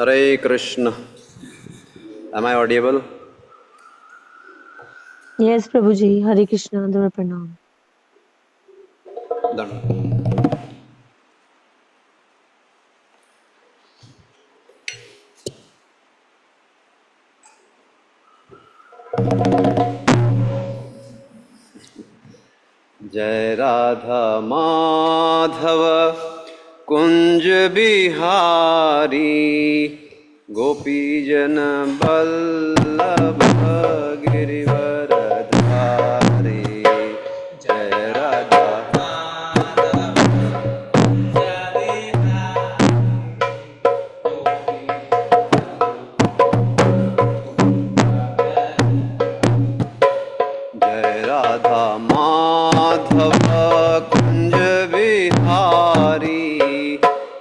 Hare Krishna. Am I audible? Yes, Prabhuji. Hare Krishna. Dora Pranam. Done. Jai Radha Madhava Kunj Bihari Gopi Jana Vallabha Girivaradhari. Jai Radha Jai Radha Madhava Kunj Bihari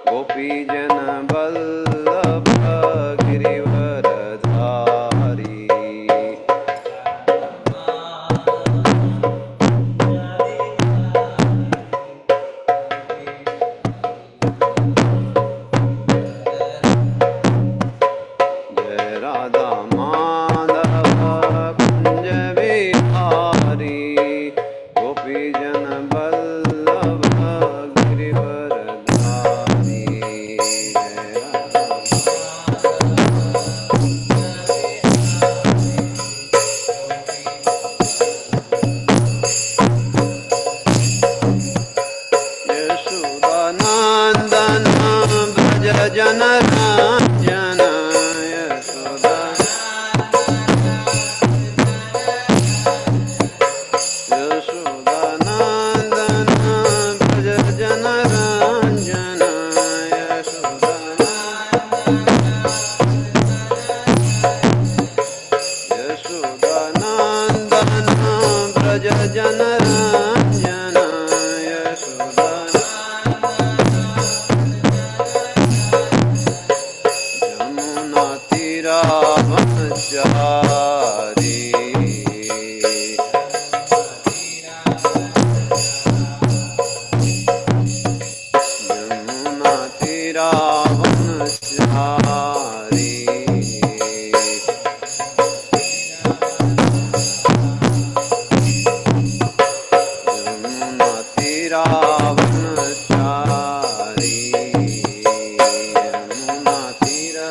Gopi Jana Vallabha Girivaradhari. Jai Radha Madhava Kunj Bihari Gopi Jana Vallabha Girivaradhari. Jai Yashodanandana Braja Jana Ranjana Yashodanandana Braja Jana Ranjana Yashodanandana Braja Jana Ranjana Yamuna Tira Vanachari Yamuna Tira Vanachari Yamuna Tira Vanachari Yamuna Tira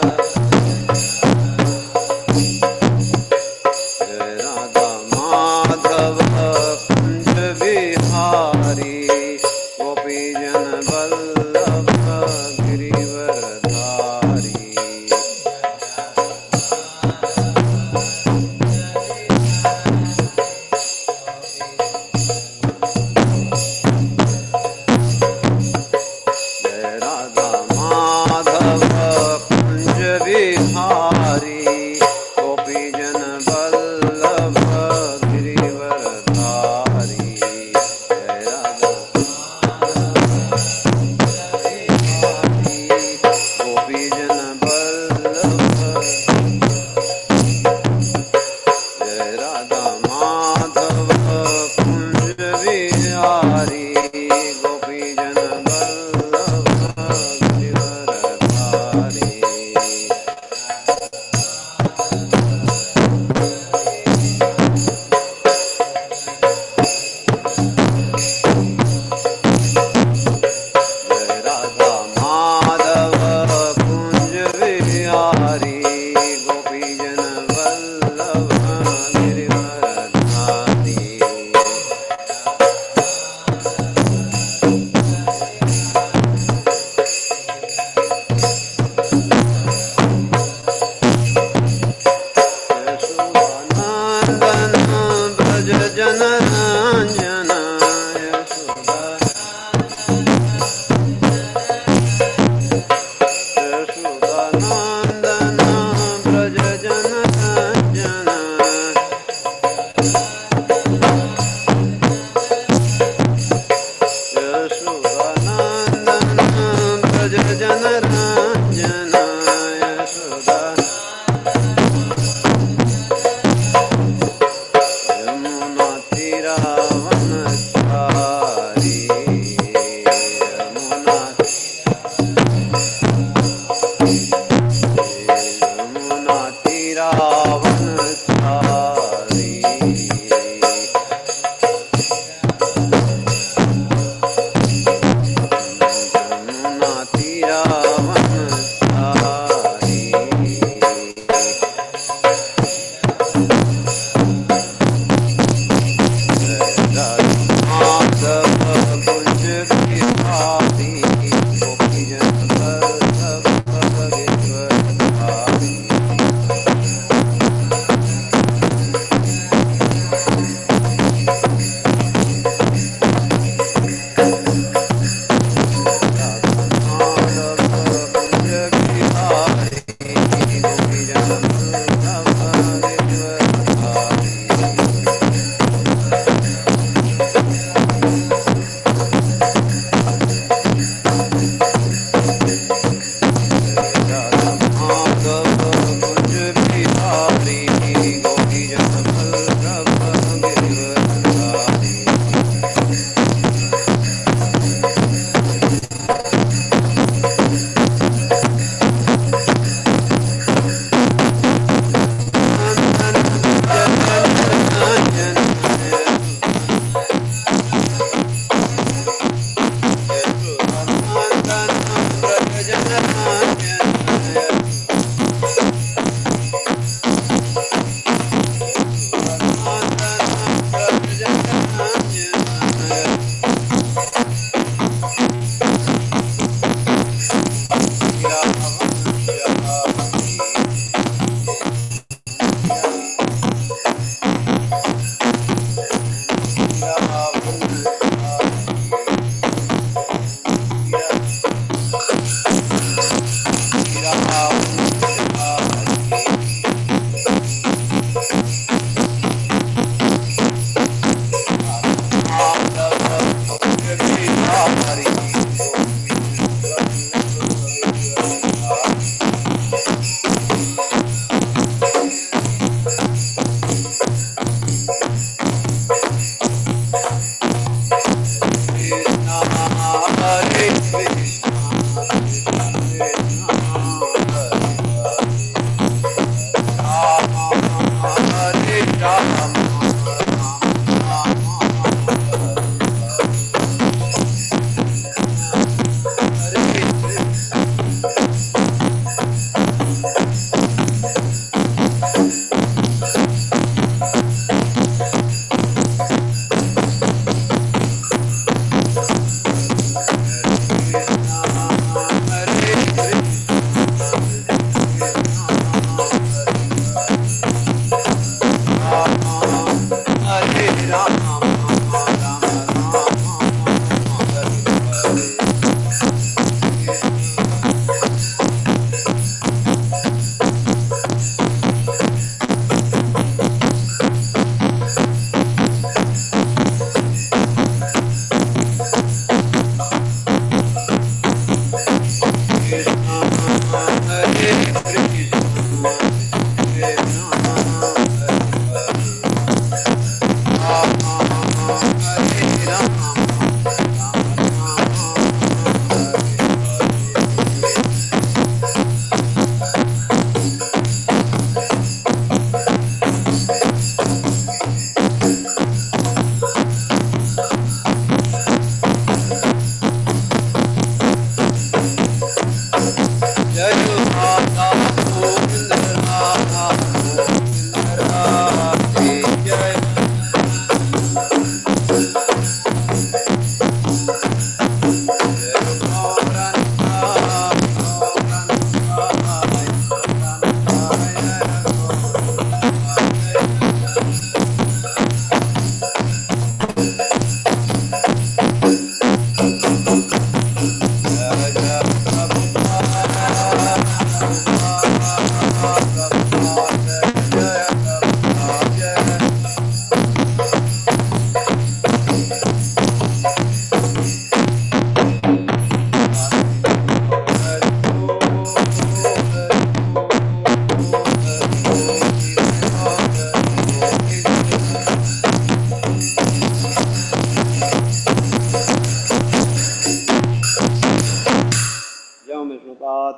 Jai Radha Madhava Kunj Bihari Gopi Jana Vallabha Girivaradhari. Jai Radha Madhava Kunj Bihari Gopi Jana Vallabha Girivaradhari. Jai Radha Gopi Jana Vallabha Jai Radha Madhava Kunj Bihari Gopi Jana Vallabha Girivaradhari. Jai Radha Madhava Kunj Bihari Gopi Jana Vallabha Girivaradhari. Yashodanandana Braja Jana Ranjana Yashodanandana Braja Jana Ranjana Yashodanandana Braja Jana Ranjana Yamuna Tira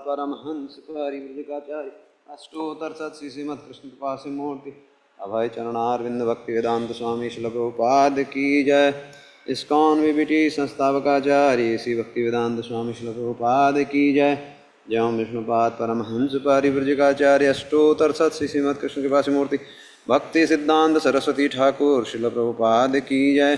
Paramhans परिव्रजकाचार्य अष्टोत्तर सत्सी Shrimad Krishna कृपा मूर्ति अभय चरणारविंद भक्ति वेदांत स्वामी श्रील प्रभुपाद की जय। ISKCON विबिटी संस्थापकाचार्य Shri भक्ति वेदांत स्वामी श्रील प्रभुपाद की जय। जय ओम विष्णुपाद परमहंस परिव्रजकाचार्य अष्टोत्तर सत्सी श्रीमद कृष्ण कृपा मूर्ति भक्ति सिद्धांत सरस्वती ठाकुर श्रील प्रभुपाद की जय।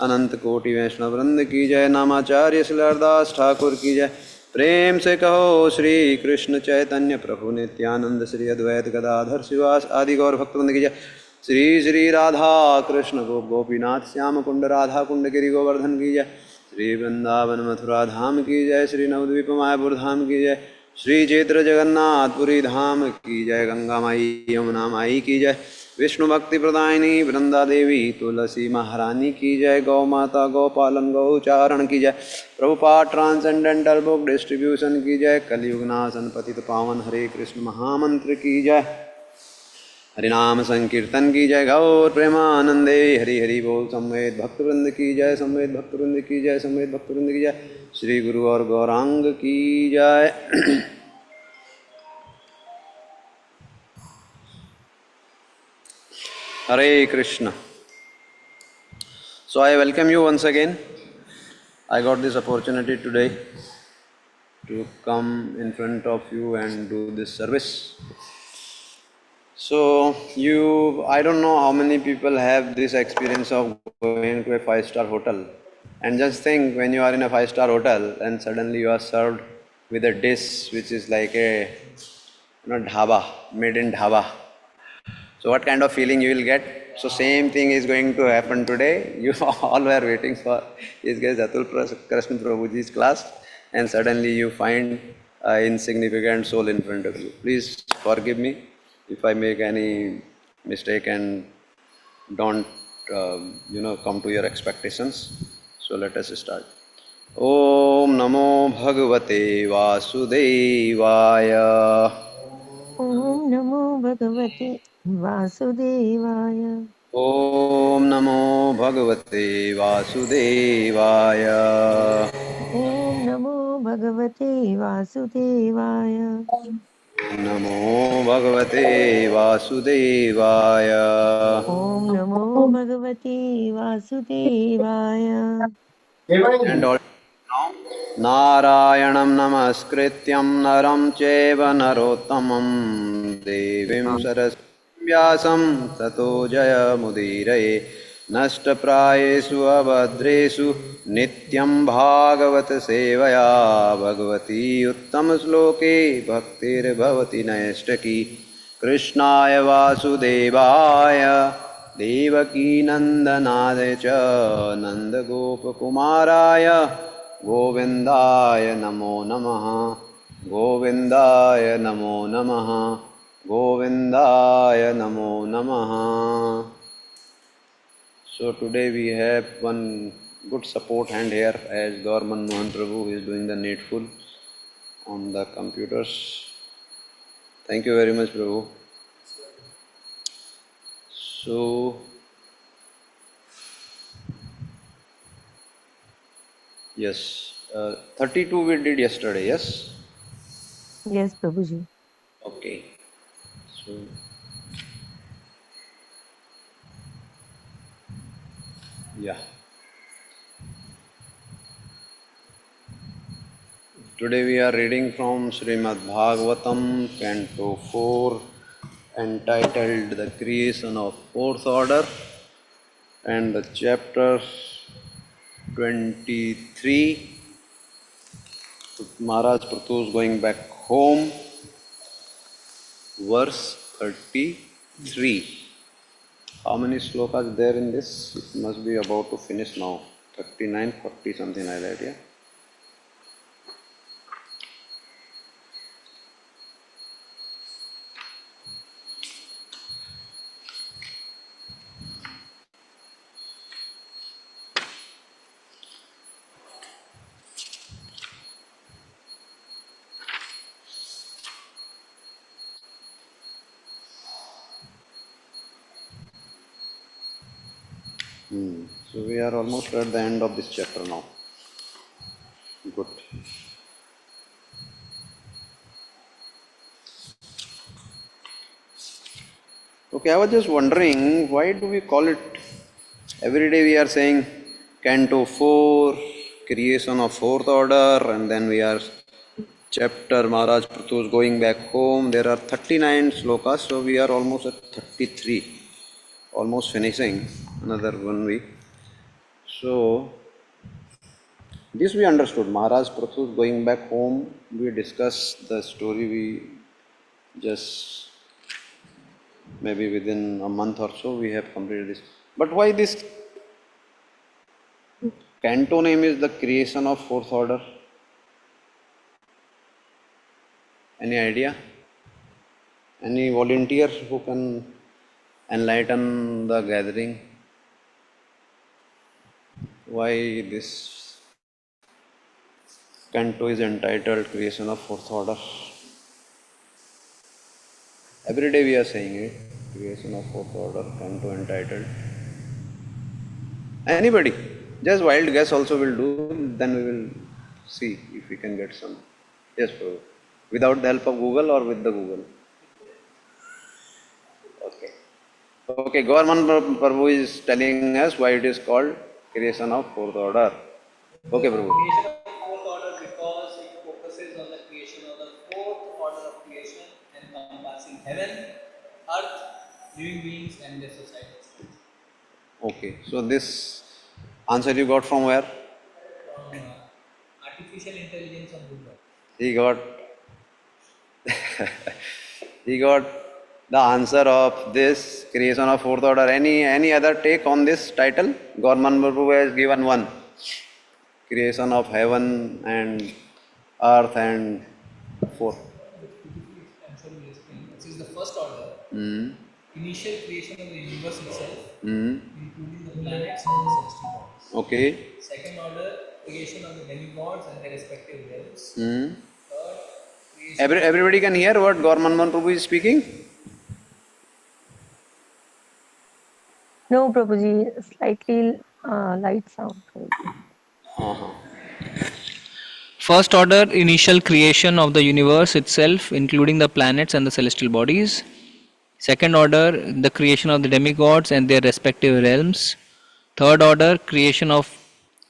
अनंत कोटि वैष्णव वृंद की जय। नामाचार्य श्रीलदास ठाकुर की जय। प्रेम से कहो श्री कृष्ण चैतन्य प्रभु नित्यानंद श्री अद्वैत गदाधर शिवास आदि गौर भक्तवृंद की जय। श्री श्री राधा कृष्ण गोपीनाथ श्याम कुंड राधा कुंड गिरि गोवर्धन की जय। श्री वृंदावन मथुरा धाम की जय। श्री नवद्वीप मायापुर धाम की जय। श्री चैत्र जगन्नाथपुरी धाम की जय। गंगा माई यमुना माई की जय। विष्णु भक्ति प्रदायिनी वृंदा देवी तुलसी महारानी की जय। गौ माता गौपालन गौचारण की जय। प्रभुपाद ट्रांसेंडेंटल बुक डिस्ट्रीब्यूशन की जय। कलियुग नाशन पतित पावन हरे कृष्ण महामंत्र की जय। हरिनाम संकीर्तन की जय। गौर प्रेमानंदे हरि हरि बोल। संवेद भक्तवृंद की जय। संवेद भक्तवृंद की जय। संवेद भक्तवृंद की जय। श्री गुरु और गौरांग की जय। Hare Krishna. So I welcome you once again. I got this opportunity today to come in front of you and do this service. So I don't know how many people have this experience of going to a five-star hotel, and just think when you are in a five-star hotel and suddenly you are served with a dish which is like a dhaba, made in dhaba. So what kind of feeling you will get? So same thing is going to happen today. You all were waiting for this guy Atul Krishna Prabhuji's class, and suddenly you find an insignificant soul in front of you. Please forgive me if I make any mistake and don't come to your expectations. So let us start. Om Namo Bhagavate Vasudevaya. Om Namo Bhagavate Vasudevaya. Om Namo Bhagavate Vasudevaya. Om Namo Bhagavate Vasudevaya. Namo Bhagavate Vasudevaya. Om Namo Bhagavate Vasudevaya. And all Narayanam Namaskrityam Naram Cheva Narottamam Devim Saraswati Vyasam Tato Jaya Mudiraye Nashtaprayesu Abhadresu Nityam Bhagavat Sevaya Bhagavati Uttam Sloke Bhaktir Bhavati Naistaki Krishnaya Vasudevaya Devaki Nandanaye Cha Nanda Gopakumaraya Govindaya Namo Namaha Govindaya Namo Namaha Govindaya Namo Namaha. So today we have one good support hand here as Gauraman Mohan Prabhu is doing the needful on the computers. Thank you very much, Prabhu. So yes, 32 we did yesterday, yes? Yes, Prabhuji. Okay. So yeah. Today we are reading from Srimad Bhagavatam, Canto 4, entitled The Creation of Fourth Order, and the chapter 23, Maharaj Pratus going back home, verse 33. How many slokas there in this? It must be about to finish now. 39, 40, something like that, yeah? So we are almost at the end of this chapter now. Good. Okay, I was just wondering, why do we call it, every day we are saying Canto 4, creation of fourth order, and then we are chapter Maharaj Prathu's going back home. There are 39 slokas, so we are almost at 33, almost finishing another 1 week. So, this we understood. Maharaj Prathu's going back home. We discussed the story. We just maybe within a month or so we have completed this. But why this canto name is the creation of fourth order? Any idea? Any volunteer who can enlighten the gathering? Why this canto is entitled Creation of Fourth Order? Every day we are saying it, Creation of Fourth Order, canto entitled. Anybody? Just wild guess also will do, then we will see if we can get some. Yes, Prabhu. Without the help of Google or with the Google? Okay. Okay, Government Prabhu is telling us why it is called creation of fourth order. Okay, Prabhu. Creation of fourth order because it focuses on the creation of the fourth order of creation encompassing heaven, earth, living beings and their societies. Okay, so this answer you got from where? From artificial intelligence on Google. He got he got the answer of this creation of fourth order. Any other take on this title? Government Prabhu has given one. Creation of heaven and earth and fourth. This is the first order. Hmm. Initial creation of the universe itself, Hmm. including the planets and the celestial bodies. Okay. Second order, creation of the demigods and their respective realms. Hmm. Third, creation Everybody can hear what Government Prabhu is speaking? No, Prabhuji, slightly light sound. Prabhuji. Uh-huh. First order, initial creation of the universe itself, including the planets and the celestial bodies. Second order, the creation of the demigods and their respective realms. Third order, creation of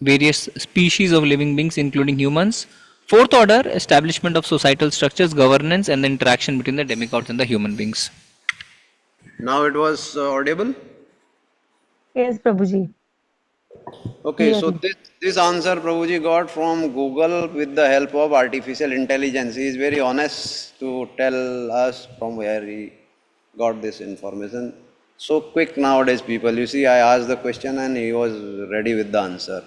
various species of living beings, including humans. Fourth order, establishment of societal structures, governance, and the interaction between the demigods and the human beings. Now it was audible? Yes, Prabhuji, Okay, so clearly. this answer Prabhuji got from Google with the help of artificial intelligence. He is very honest to tell us from where he got this information. So quick nowadays, people. You see, I asked the question and he was ready with the answer.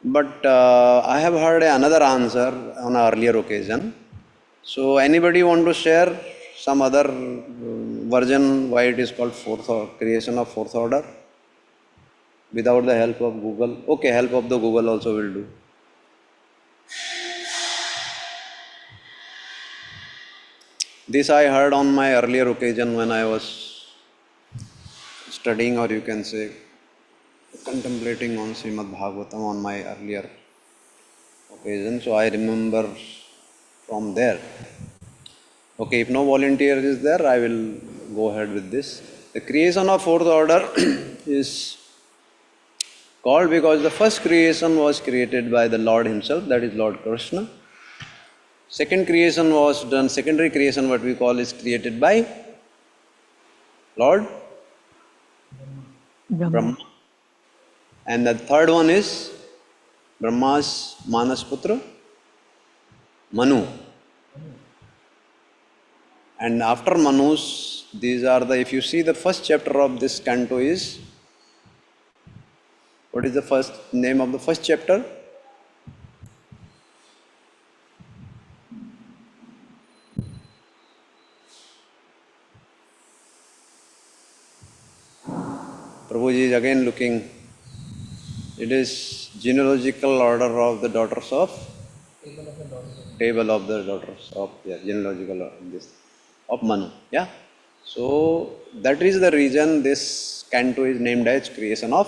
But I have heard another answer on an earlier occasion. So anybody want to share some other version why it is called creation of fourth order? Without the help of Google. Okay, help of the Google also will do. This I heard on my earlier occasion when I was studying, or you can say contemplating on Srimad Bhagavatam on my earlier occasion. So I remember from there. Okay, if no volunteer is there, I will go ahead with this. The creation of fourth order is called because the first creation was created by the Lord himself, that is Lord Krishna. Second creation was done, secondary creation what we call is created by Lord Brahma. Brahma. And the third one is Brahma's Manasputra Manu. And after Manu's, these are the, if you see the first chapter of this canto is, what is the first name of the first chapter? Prabhuji is again looking. It is genealogical order of the daughters of table of the daughters of genealogical this of Manu. Yeah. So that is the reason this canto is named as creation of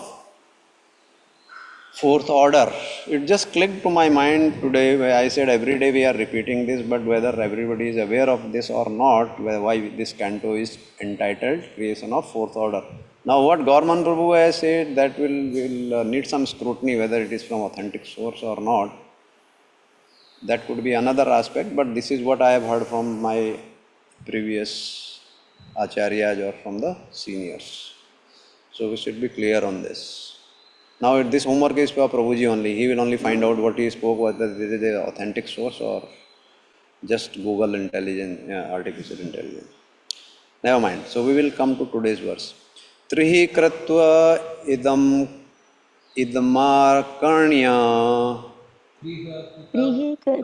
Fourth order. It just clicked to my mind today where I said every day we are repeating this, but whether everybody is aware of this or not, why this canto is entitled Creation of Fourth Order. Now, what Gorman Prabhu has said, that will need some scrutiny whether it is from authentic source or not. That could be another aspect, but this is what I have heard from my previous acharyas or from the seniors. So we should be clear on this. Now this homework is for Prabhuji only. He will only find out what he spoke, whether this is the authentic source or just Google intelligence, artificial intelligence. Never mind. So we will come to today's verse. Trihi kratva idmarkarnya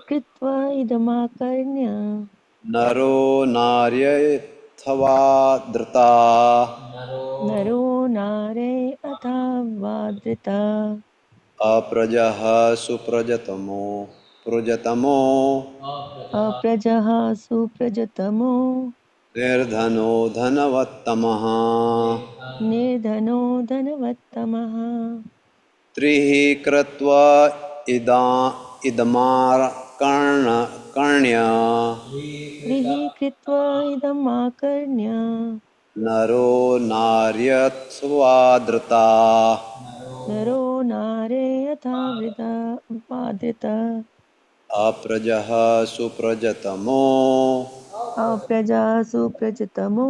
कृत्वा इदमाकर्ण्य naro naryethava drita नरो नारे अथावादृता aprajaha suprajatamo prajatamo अप्रजः सुप्रजतमो निर्धनो धनवत्तमः निर्धनो धनवत्तमः त्रिः कृत्वा इदमार्कण्य त्रिः कृत्वा इदमाकर्ण्य नरो नार्यत्वा धृता नरो नारे यथावृता वादृता अप्रजः सुप्रजतमो अप्रजा सुप्रजतमो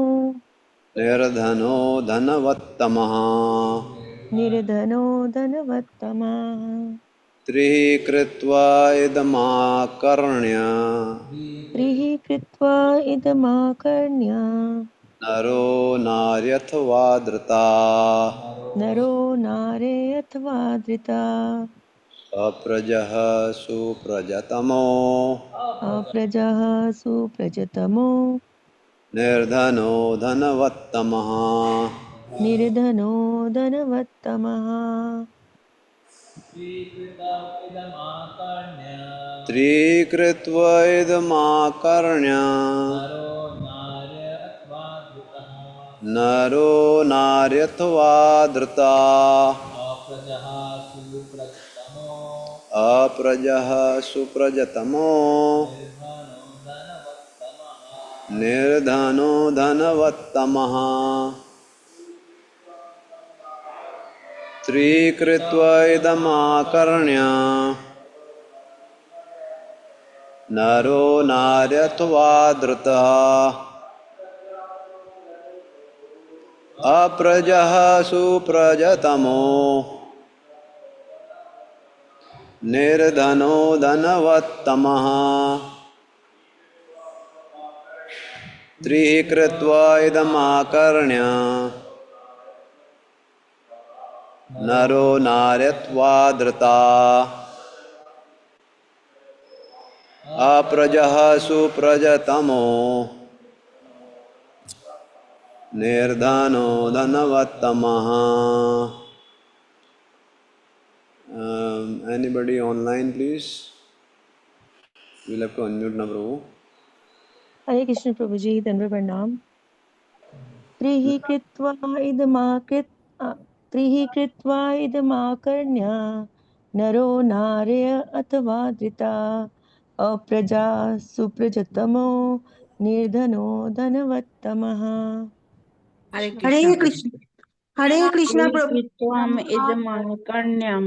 निर्धनो धनवत्तमः निर्धनो धनवत्तमः त्रिः कृत्वा इदमाकर्ण्य त्रिः कृत्वा इदमाकर्ण्य नरो नार्यथवा धृता नरो नारे अथवा धृता अप्रजः सुप्रजतमो अप्रजः सुप्रजतमो निर्धनो धनवत्तमः निर्धनो धनवत्तमः त्रीकृत्वा इदमाकर्ण्य नरो नार्यथवा धृता अप्रजः सुप्रजतमो निर्धनो धनवत्तमः त्रीकृत्वा इदमाकर्ण्य नरो नार्यथवा धृतः अप्रजः सुप्रजतमो निर्धनो धनवत्तमः त्रिः कृत्वा इदमाकर्ण्य नरो नार्यत्वा धृता अप्रजः सुप्रजतमो निर्धनो धनवत्तमः. Anybody online, please? We'll have to unmute now, Prabhu. हरे कृष्ण प्रभु जी धन्यवाद प्रणाम त्रिः कृत्वा इदमाकृत त्रिः कृत्वा इदमाकर्ण्य नरो नार्य अथवा धृता अप्रजा सुप्रजतमो निर्धनो धनवत्तमः हरे हरे कृष्ण कृष्ण हरे कृष्ण प्रभु त्वाम इदमाकर्ण्यं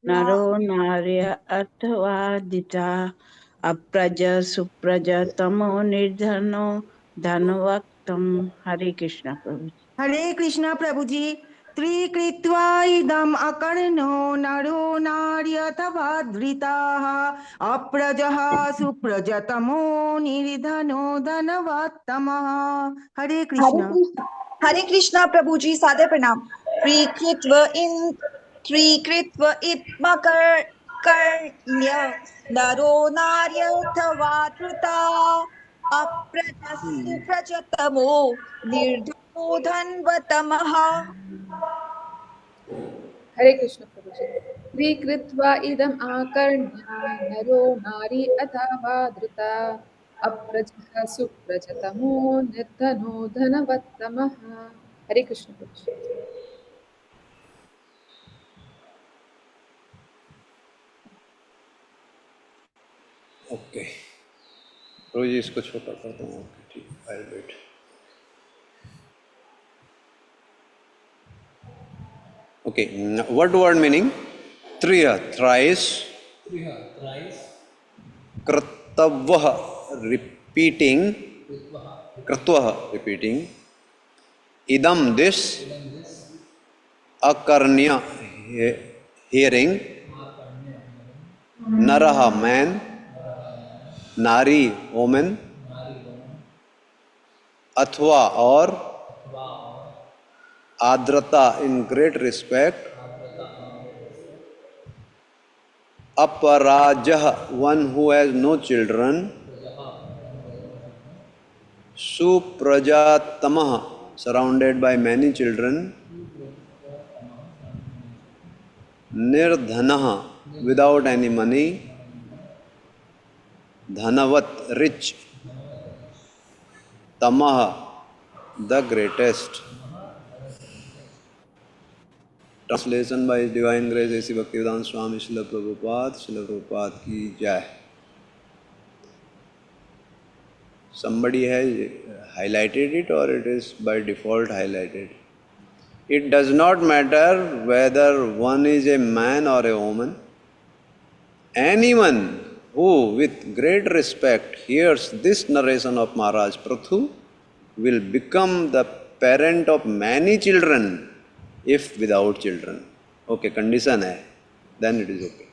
नरो नार्य अथवा दिता अप्रज सुप्रज तमो निर्धनो धनवक्तम हरे कृष्ण प्रभु हरे कृष्ण प्रभु जी त्रिकृत्वा इदम् अकर्णो नरो नार्यथवा धृताः अप्रजः सुप्रजतमो निर्धनो धनवत्तमः हरे कृष्ण हरे कृष्णा प्रभु जी सादर प्रणाम त्रिकृत्व इत्मकर कर्ण्य नरो नार्यथवा धृता अप्रजस्सु प्रजतमो निर्धनो धन्वतमः हरे कृष्ण प्रभुजी त्रिकृत्वा इदम् आकर्ण्य नरो नारी अथवा धृता अप्रजः सुप्रजतमो निर्धनो धनवत्तमः हरे कृष्ण प्रभुजी ओके प्रभुजी इसको छोटा कर दूँ. ओके ठीक, I will wait. Okay, what word meaning? Triya, thrice. Kratavah, repeating. Kratvaha, repeating. Idam, this. Akarnya, hearing. Naraha, man. Nari, woman. Athva, or. Adrata, in great respect. Aparajah, one who has no children. Suprajatamah, surrounded by many children. Nirdhanah, without any money. Dhanavat, rich. Tamah, the greatest. Translation by His Divine Grace A.C. Bhaktivedanta Swami Srila Prabhupada ki jai. Somebody has highlighted it or it is by default highlighted. It does not matter whether one is a man or a woman. Anyone who with great respect hears this narration of Maharaj Prathu will become the parent of many children if without children. Okay, condition hai, then it is okay.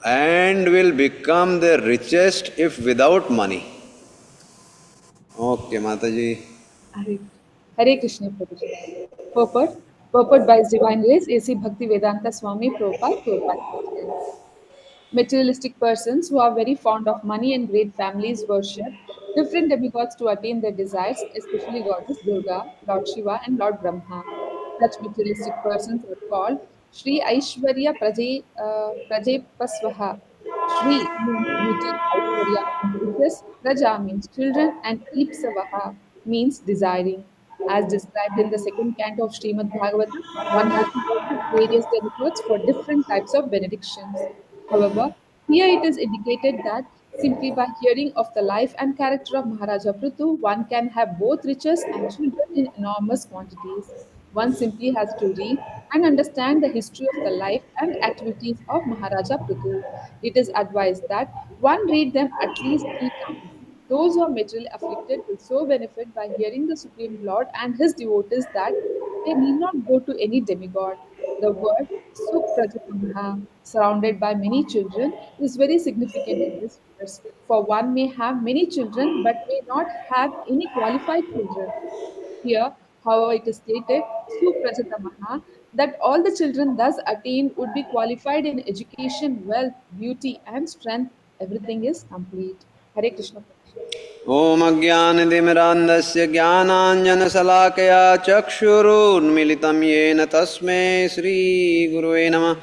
And will become the richest if without money. Okay, Mataji. Hare, Hare Krishna Prabhuji. Purport by His Divine Grace A.C. Bhaktivedanta Swami Prabhupada. Materialistic persons who are very fond of money and great families worship different demigods to attain their desires, especially goddess Durga, Lord Shiva, and Lord Brahma. Such materialistic persons are called Shri Aishwarya Prajepasvaha. Shri means beauty, Aishwarya means riches, Praja means children, and Ipsavaha means desiring. As described in the second canto of Srimad Bhagavatam, one has to worship various demigods for different types of benedictions. However, here it is indicated that simply by hearing of the life and character of Maharaja Prithu, one can have both riches and children in enormous quantities. One simply has to read and understand the history of the life and activities of Maharaja Prithu. It is advised that one read them at least 3 times. Those who are materially afflicted will so benefit by hearing the Supreme Lord and his devotees that they need not go to any demigod. The word Suprajatamaha, surrounded by many children, is very significant in this verse. For one may have many children but may not have any qualified children. Here, however, it is stated, Suprajatamaha, that all the children thus attained would be qualified in education, wealth, beauty, and strength. Everything is complete. Hare Krishna. ॐ अज्ञानतिमिरान्धस्य ज्ञानाञ्जनशलाकया चक्षुरुन्मिलितं येन तस्मै श्रीगुरुवे नमः.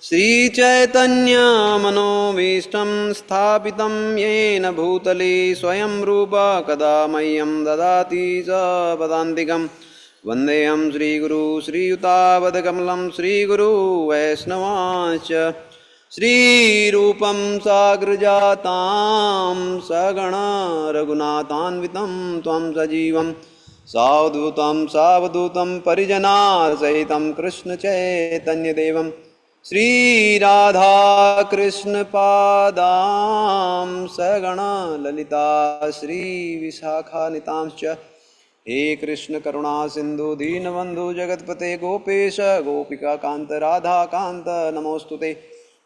श्रीचैतन्यमनोभीष्टं स्थापितं येन भूतले स्वयं रूप कदा मह्यं ददाति च पदान्तिकं. वन्देऽहं श्रीगुरु श्रीयुतापदकमलं श्रीगुरु वैष्णवांश्च. श्रीरूपं साग्रजातां सगणा रघुनाथान्वितं त्वं सजीवं सावधूतं परिजनासहितं कृष्णचैतन्यदेवं श्रीराधाकृष्णपादां सगणा ललिता श्रीविशाखानितांश्च. हे कृष्ण करुणा सिंधु दीनबंधु जगतपते गोपेश गोपिकाकान्त राधाकान्त नमोस्तुते.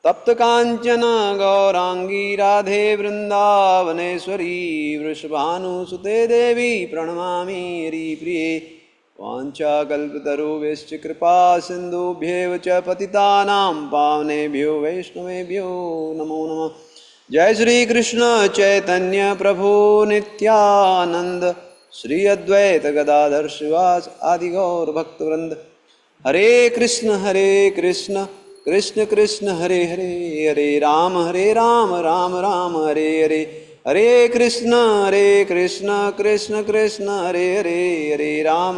तप्त कांचन गौरांगी राधे वृंदावनेश्वरी वृषभानुसुते देवी प्रणमामि हरिप्रिये. वाञ्छाकल्पतरुभ्यश्च कृपा सिन्धुभ्येव च पतितानां पावनेभ्यो वैष्णवेभ्यो नमो नमः. जय श्री कृष्ण चैतन्य प्रभु नित्यानंद श्री अद्वैत गदाधर शिवास आदि गौर भक्तवृंद. हरे कृष्ण कृष्ण कृष्ण हरे हरे, हरे राम राम राम हरे हरे. हरे कृष्ण कृष्ण कृष्ण हरे हरे, हरे Ram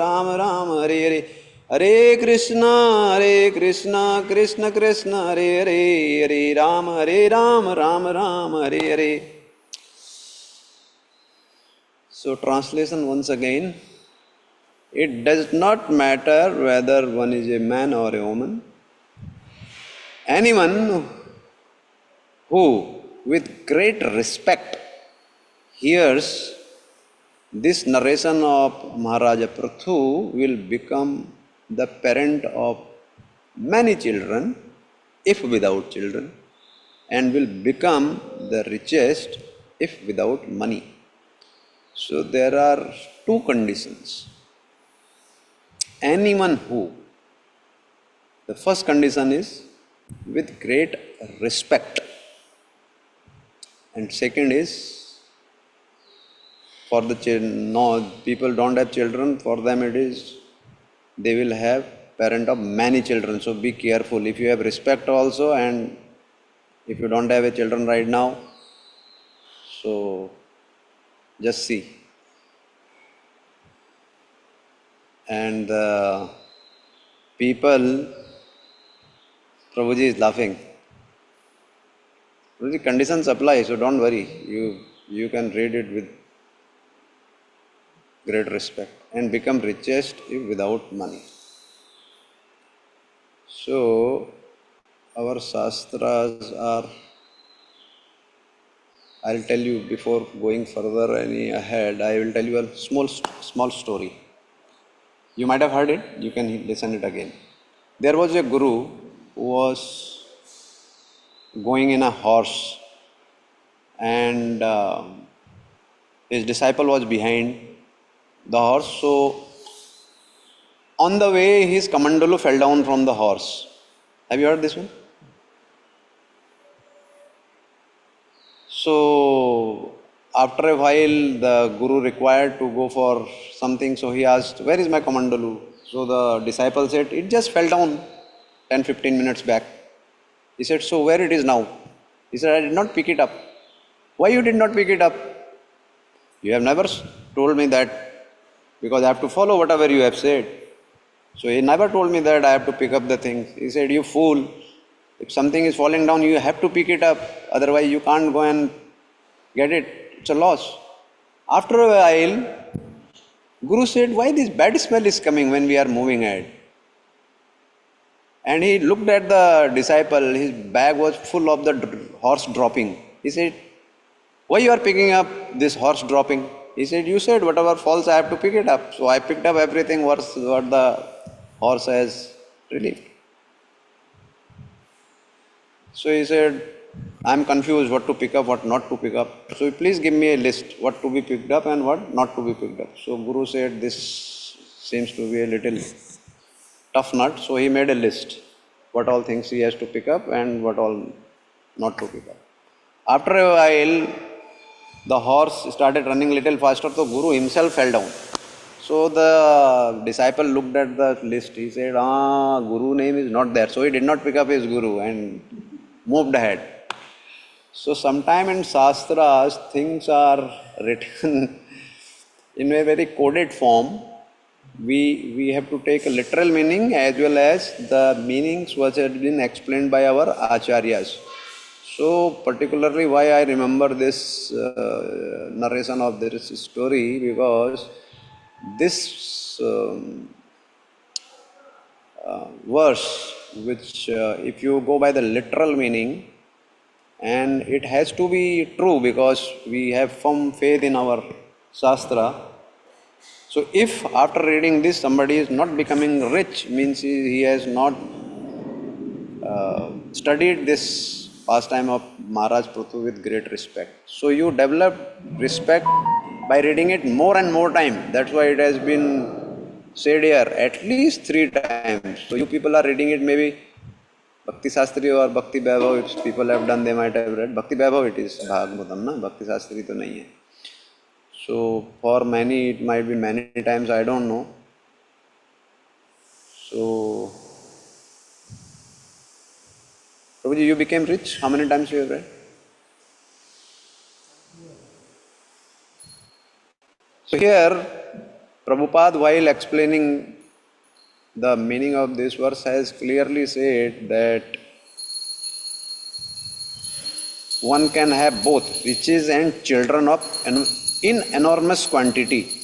Ram Ram Hare Hare. Hare Krishna, Krishna Krishna, Hare Hare, Hare Ram, Ram Ram, Hare Hare. So translation once again, it does not matter whether one is a man or a woman. Anyone who, with great respect, hears this narration of Maharaja Prithu will become the parent of many children, if without children, and will become the richest if without money. So there are two conditions. Anyone who, the first condition is with great respect, and second is for the children. No, people don't have children, for them it is they will have parent of many children. So be careful. If you have respect also, and if you don't have a children right now, so just see. And people, Prabhuji is laughing. Prabhuji, conditions apply, so don't worry. You can read it with great respect and become richest if without money. So our shastras are, I'll tell you before going further any ahead, I will tell you a small story. You might have heard it, you can listen it again. There was a guru who was going in a horse, and his disciple was behind the horse. So on the way his kamandalu fell down from the horse. Have you heard this one? So after a while the guru required to go for something, so he asked, where is my kamandalu? So the disciple said, it just fell down 10-15 minutes back. He said, so where it is now? He said, I did not pick it up. Why you did not pick it up? You have never told me that, because I have to follow whatever you have said. So he never told me that I have to pick up the things. He said, you fool, if something is falling down, you have to pick it up, otherwise you can't go and get it. It's a loss. After a while, Guru said, why this bad smell is coming when we are moving ahead? And he looked at the disciple, his bag was full of the horse dropping. He said, why you are picking up this horse dropping? He said, you said whatever falls I have to pick it up. So I picked up everything what the horse has relieved. So he said, I am confused what to pick up, what not to pick up. So please give me a list, what to be picked up and what not to be picked up. So Guru said, this seems to be a little tough nut. So he made a list, what all things he has to pick up and what all not to pick up. After a while, the horse started running little faster, so Guru himself fell down. So the disciple looked at the list. He said, Guru name is not there. So he did not pick up his Guru and moved ahead. So sometime in Shastras, things are written in a very coded form. We have to take a literal meaning as well as the meanings which have been explained by our acharyas. So particularly why I remember this narration of this story, because this verse, which if you go by the literal meaning, and it has to be true because we have firm faith in our Shastra. So if after reading this somebody is not becoming rich, means he has not studied this pastime of Maharaj Prithu with great respect. So you develop respect by reading it more and more time. That's why it has been said here at least 3 times. So you people are reading it maybe Bhakti Shastri or Bhakti Vaibhav, if people have done, they might have read. Bhakti Vaibhav it is, Bhagavatam, na? Bhakti Shastri to nahi hai. So for many, it might be many times, I don't know. So, Prabhuji, you became rich? How many times you have read? So here, Prabhupada, while explaining the meaning of this verse has clearly said that one can have both riches and children in enormous quantities.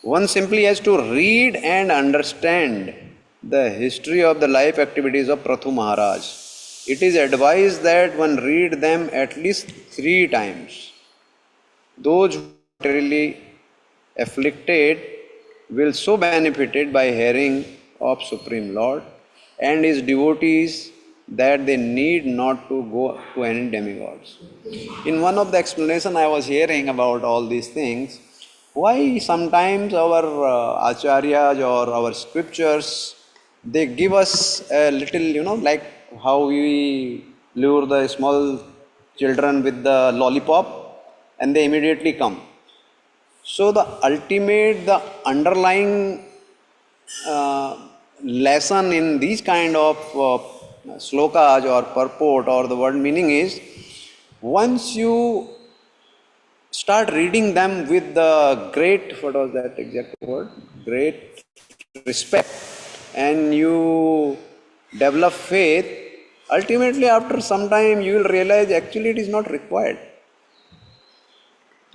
One simply has to read and understand the history of the life activities of Prathu Maharaj. It is advised that one read them at least 3 times. Those who are really afflicted will so benefited by hearing of Supreme Lord and His devotees that they need not to go to any demigods. In one of the explanation I was hearing about all these things, why sometimes our acharyas or our scriptures, they give us a little, like how we lure the small children with the lollipop and they immediately come. So the underlying lesson in these kind of slokas or purport or the word meaning is, once you start reading them with the great, what was that exact word? Great respect, and you develop faith, ultimately after some time you will realize actually it is not required.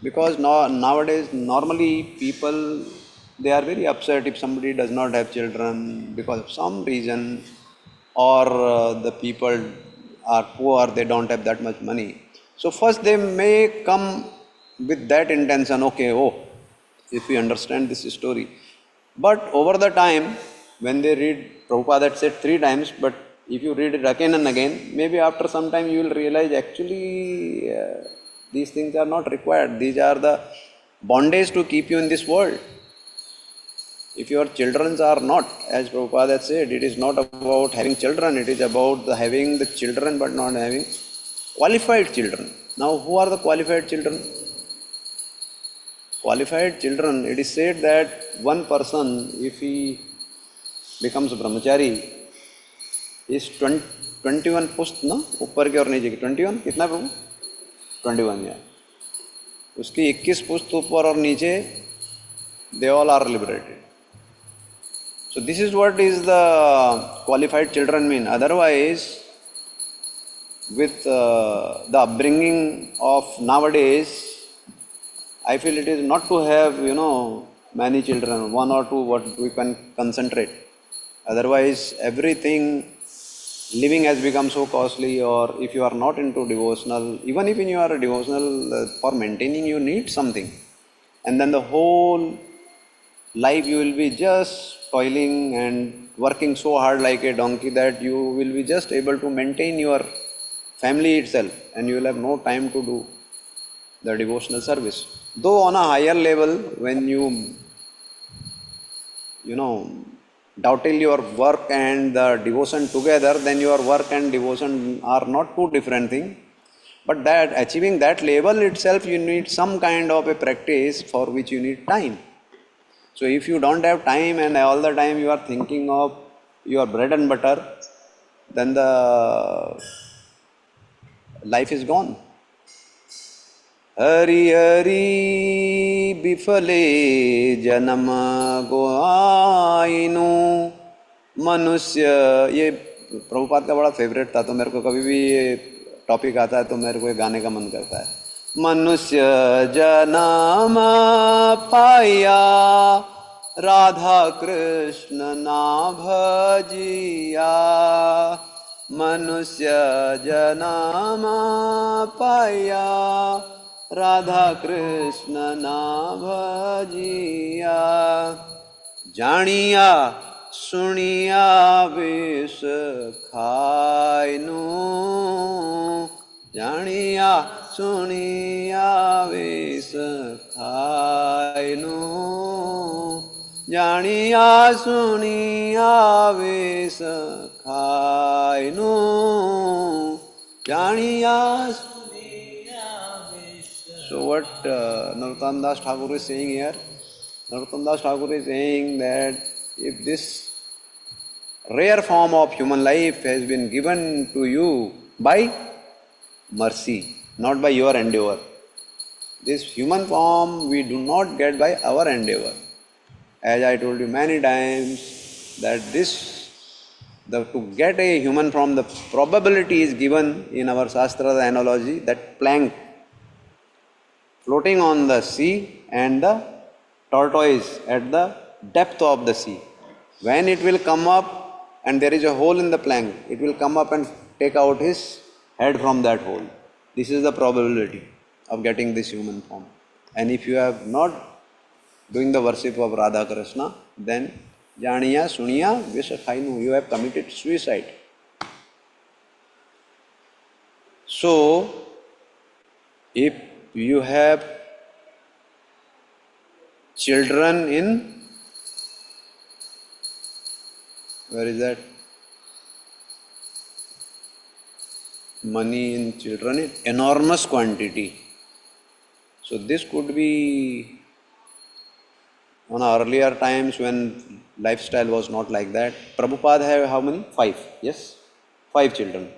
Because nowadays normally people, they are very upset if somebody does not have children because of some reason, or the people are poor, they don't have that much money. So first they may come with that intention, okay, if we understand this story. But over the time, when they read, Prabhupada had said 3 times, but if you read it again and again, maybe after some time you will realize actually these things are not required. These are the bondage to keep you in this world. If your children are not, as Prabhupada had said, it is not about having children, it is about having the children but not having qualified children. Now, who are the qualified children? Qualified children, it is said that one person, if he becomes a brahmachari, is 21 पुस्त ना ऊपर के और नीचे की 21 कितना प्रभु 21 या उसकी 21 पुस्त ऊपर और नीचे they all are liberated. So this is what is the qualified children mean. Otherwise, with the upbringing of nowadays, I feel it is not to have many children, 1 or 2 what we can concentrate. Otherwise, everything living has become so costly, or if you are not into devotional, even if you are a devotional, for maintaining you need something. And then the whole life you will be just toiling and working so hard like a donkey that you will be just able to maintain your family itself, and you will have no time to do the devotional service. Though on a higher level, when you dovetail your work and the devotion together, then your work and devotion are not two different things. But that achieving that level itself, you need some kind of a practice for which you need time. So if you don't have time and all the time you are thinking of your bread and butter, then the life is gone. Hari Hari Bifale Janama Goainu Manusya, ये प्रभुपाद का बड़ा favourite था, तो मेरे को कभी भी ये टॉपिक आता है तो मेरे को ये गाने का मन करता है. मनुष्य जन्म पाया राधा कृष्ण ना भजिया, मनुष्य जन्म पाया राधा कृष्ण ना भजिया, जानिया सुनिया विष खाइनु, जानिया सुनिया विष खाइनु, जानिया सुनिया विष खाइनु, जानिया सुनिया विष. So what Narottam Das Thakur is saying here? Narottam Das Thakur is saying that if this rare form of human life has been given to you by mercy, not by your endeavor. This human form we do not get by our endeavor. As I told you many times that to get a human form, the probability is given in our Shastra analogy, that plank floating on the sea and the tortoise at the depth of the sea. When it will come up and there is a hole in the plank, it will come up and take out his head from that hole. This is the probability of getting this human form. And if you have not doing the worship of Radha Krishna, then Janiya Suniya Visakhainu, you have committed suicide. So, if you have children in, where is that? Money in children in enormous quantity. So this could be on earlier times when lifestyle was not like that. Prabhupada had how many? 5. Yes? 5 children.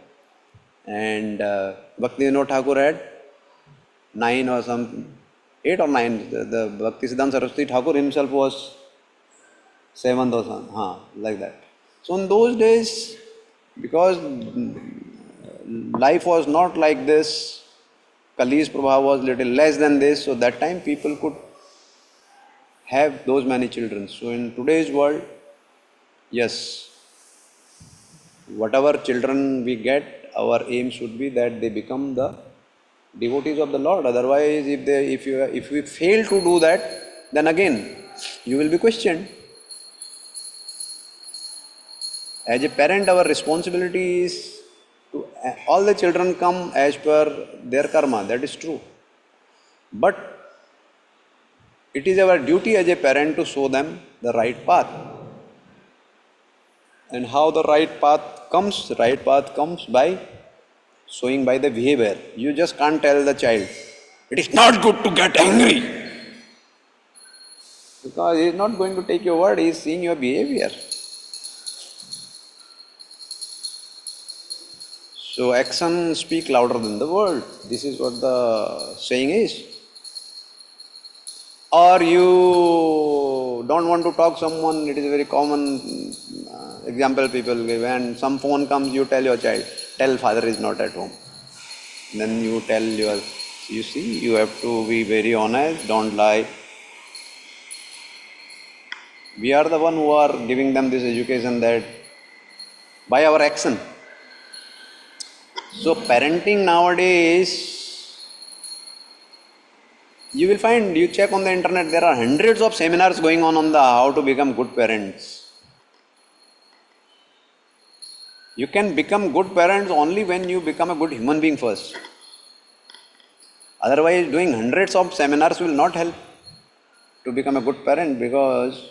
And Bhaktivinoda Thakur had 9 or some, 8 or 9. The Bhaktisiddhanta Saraswati Thakur himself was 7th or something, like that. So in those days, because life was not like this, Kali's Prabha was little less than this, so that time people could have those many children. So in today's world, yes, whatever children we get, our aim should be that they become the devotees of the Lord. Otherwise, if we fail to do that, then again you will be questioned. As a parent, our responsibility is to all the children come as per their karma. That is true. But it is our duty as a parent to show them the right path. And how the right path comes? The right path comes by showing by the behavior. You just can't tell the child, it is not good to get angry. Because he is not going to take your word, he is seeing your behavior. So action speak louder than the word. This is what the saying is. Or you don't want to talk someone, it is a very common example people give. When some phone comes, you tell your child, tell father is not at home. Then you tell you see, you have to be very honest, don't lie. We are the one who are giving them this education that by our action. So parenting nowadays, you will find, you check on the internet, there are hundreds of seminars going on the how to become good parents. You can become good parents only when you become a good human being first. Otherwise, doing hundreds of seminars will not help to become a good parent, because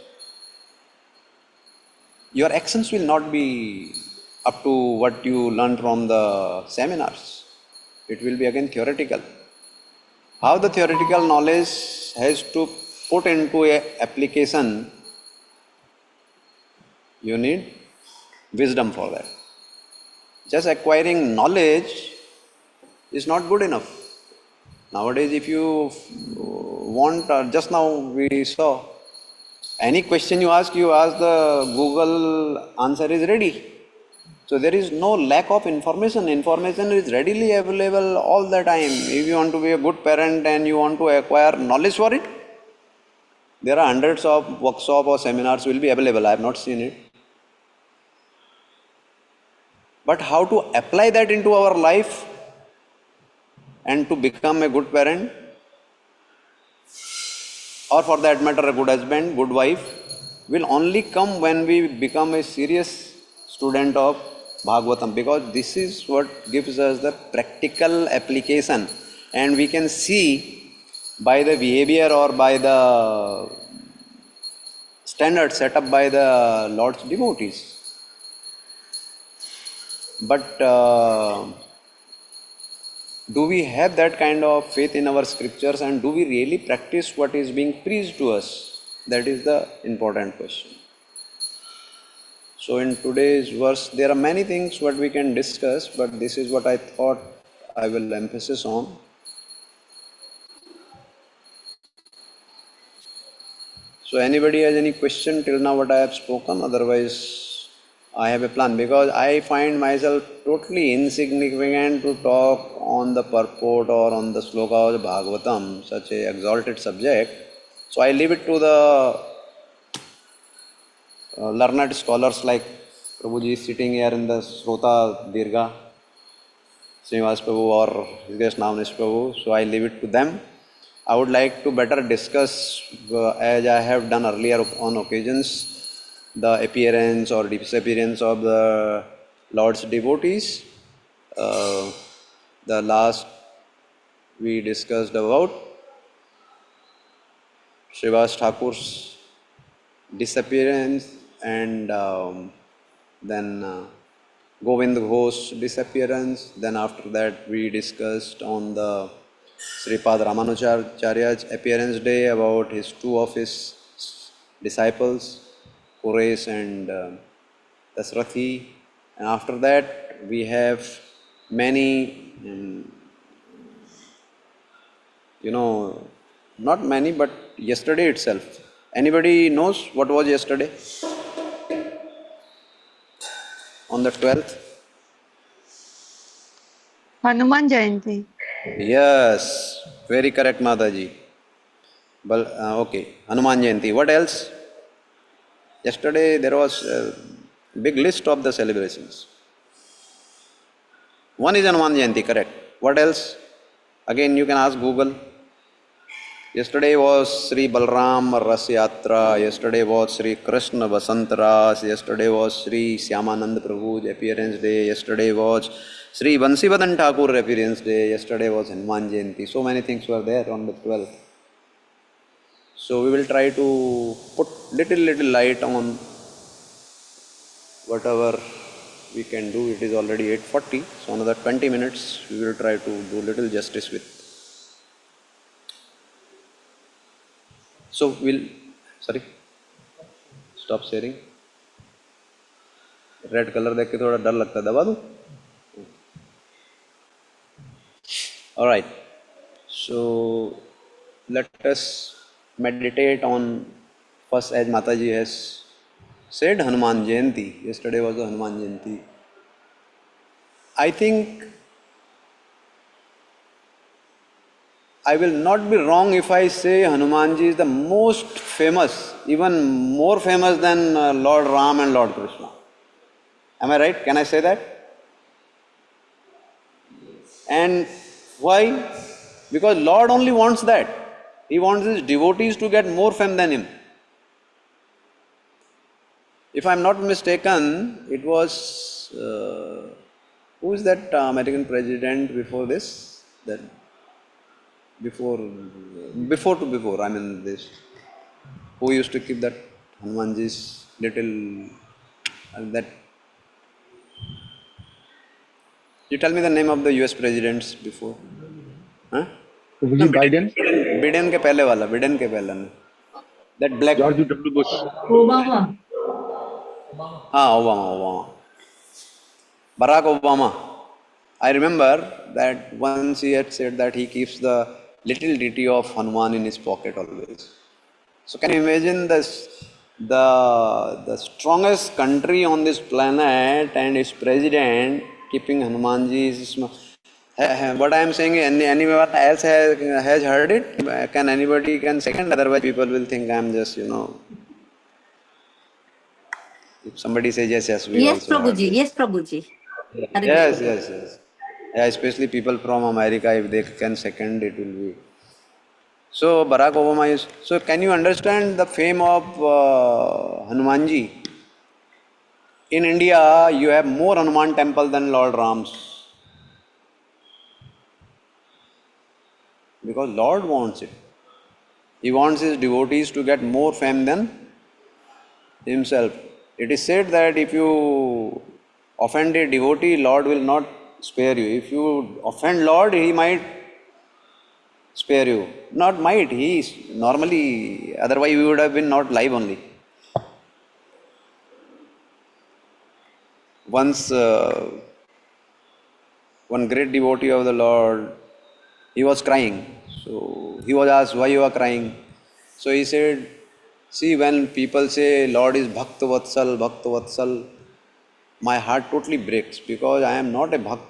your actions will not be up to what you learn from the seminars. It will be again theoretical. How the theoretical knowledge has to put into a application, you need wisdom for that. Just acquiring knowledge is not good enough. Nowadays, if you want, just now we saw, any question you ask the Google answer is ready. So there is no lack of information. Information is readily available all the time. If you want to be a good parent and you want to acquire knowledge for it, there are hundreds of workshops or seminars will be available. I have not seen it. But how to apply that into our life and to become a good parent, or for that matter a good husband, good wife, will only come when we become a serious student of Bhagavatam, because this is what gives us the practical application, and we can see by the behavior or by the standards set up by the Lord's devotees. But do we have that kind of faith in our scriptures, and do we really practice what is being preached to us? That is the important question. So in today's verse, there are many things what we can discuss, but this is what I thought I will emphasize on. So anybody has any question till now what I have spoken? Otherwise, I have a plan because I find myself totally insignificant to talk on the purport or on the sloka of Bhagavatam, such a exalted subject. So I leave it to the learned scholars like Prabhuji sitting here in the Srota Dirga, Sevas Prabhu or his guest Navnesh Prabhu. So I leave it to them. I would like to better discuss, as I have done earlier on occasions, the appearance or disappearance of the Lord's devotees. The last we discussed about Srivas Thakur's disappearance and then Govind Ghosh's disappearance. Then after that we discussed on the Sripad Ramanujacharya's appearance day about his two of his disciples, Kores and Dasrathi. And after that we have many, not many, but yesterday itself. Anybody knows what was yesterday? On the 12th? Hanuman Jayanti. Yes, very correct, Mataji. Okay, Hanuman Jayanti. What else? Yesterday there was a big list of the celebrations. One is Hanuman Jayanti, correct. What else? Again, you can ask Google. Yesterday was Sri Balram Ras Yatra. Yesterday was Sri Krishna Vasant Ras. Yesterday was Sri Syamanand Prabhu's appearance day. Yesterday was Sri Vansivadan Thakur appearance day. Yesterday was Hanuman Jayanti. So many things were there on the 12th. So we will try to put little light on whatever we can do. It is already 8:40. So another 20 minutes we will try to do little justice with. So stop sharing. Red color देख के थोड़ा डर लगता है, दबा दूं? All right. So let us meditate on first, as Mataji has said, Hanuman Jayanti. Yesterday was the Hanuman Jayanti. I think I will not be wrong if I say Hanumanji is the most famous, even more famous than Lord Ram and Lord Krishna. Am I right? Can I say that? And why? Because Lord only wants that. He wants his devotees to get more fame than him. If I am not mistaken, it was, who is that American president before this? That before, I mean this, who used to keep that Hanumanji's little, that, you tell me the name of the US presidents before. Huh? Biden? Biden के पहले वाला, that black, George W. Bush. Obama. Obama. Barack Obama. I remember that once he had said that he keeps the little deity of Hanuman in his pocket always. So can you imagine this, the strongest country on this planet and its president keeping Hanumanji's, what I am saying, anyone else has heard it? Can anybody can second? Otherwise people will think I am just, if somebody says yes, we Yes, also heard Prabhuji. this. Yes, Prabhuji. Hare Yes. Krishna. Yeah, especially people from America, if they can second, it will be. So Barack Obama is. So can you understand the fame of Hanumanji? In India, you have more Hanuman temple than Lord Ram's, because Lord wants it. He wants his devotees to get more fame than himself. It is said that if you offend a devotee, Lord will not spare you. If you offend Lord, he might spare you. Not might, he is normally, otherwise we would have been not live only. Once one great devotee of the Lord, he was crying. So he was asked, why you are crying? So he said, See, when people say Lord is Bhakt Vatsal, my heart totally breaks because I am not a Bhakt.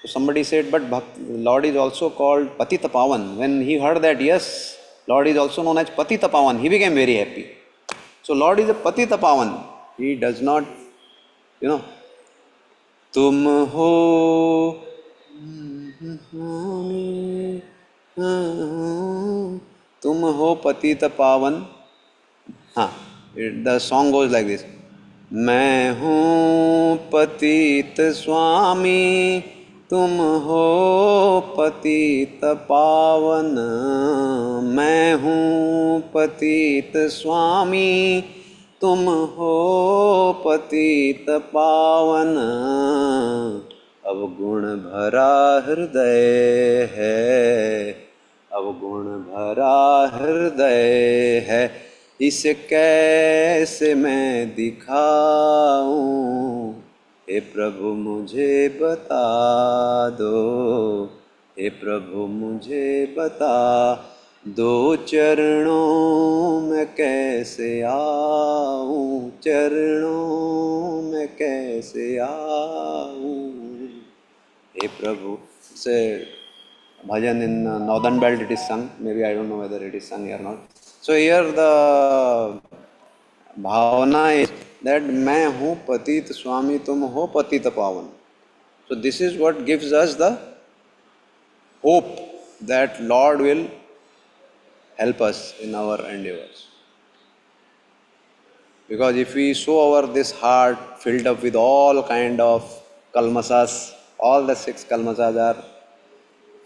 So somebody said, but Lord is also called Patita Pavan. When he heard that, yes, Lord is also known as Patita Pavan, he became very happy. So Lord is a Patita Pavan. He does not, you know, तुम हो तुम हो पतित पावन. हाँ, the song goes like this. मैं हूँ पतित स्वामी, तुम हो पतित पावन. मैं हूँ पतित स्वामी, तुम हो पतित पावन. अब गुण भरा हृदय है, अब गुण भरा हृदय है, इसे कैसे मैं दिखाऊं. हे प्रभु मुझे बता दो, हे प्रभु मुझे बता दो, चरणों में कैसे आऊं, चरणों में कैसे आऊं. हे प्रभु. से bhajan in northern belt it is sung. Maybe I don't know whether it is sung or not. So here the bhavana is that मैं हूँ पतित स्वामी, तुम हो पतित पावन. So this is what gives us the hope that Lord will help us in our endeavors. Because if we show our this heart filled up with all kind of kalmasas, all the 6 kalmasas are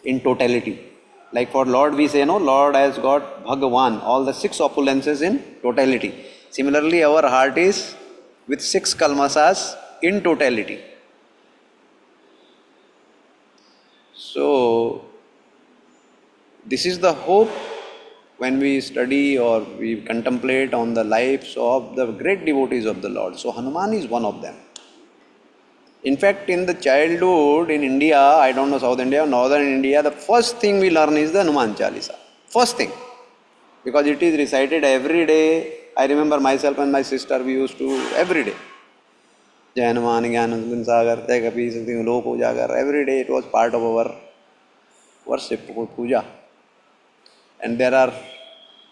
in totality. Like for Lord we say, no, Lord has got Bhagavan, all the 6 opulences in totality. Similarly, our heart is with 6 kalmasas in totality. So, this is the hope when we study or we contemplate on the lives of the great devotees of the Lord. So, Hanuman is one of them. In fact, in the childhood in India, I don't know South India or Northern India, the first thing we learn is the Hanuman Chalisa. First thing. Because it is recited every day. I remember myself and my sister, we used to every day. Jai Hanuman, Gyan Sagar, Jai Kapi, something, Lok Ujagar. Every day it was part of our worship, puja. And there are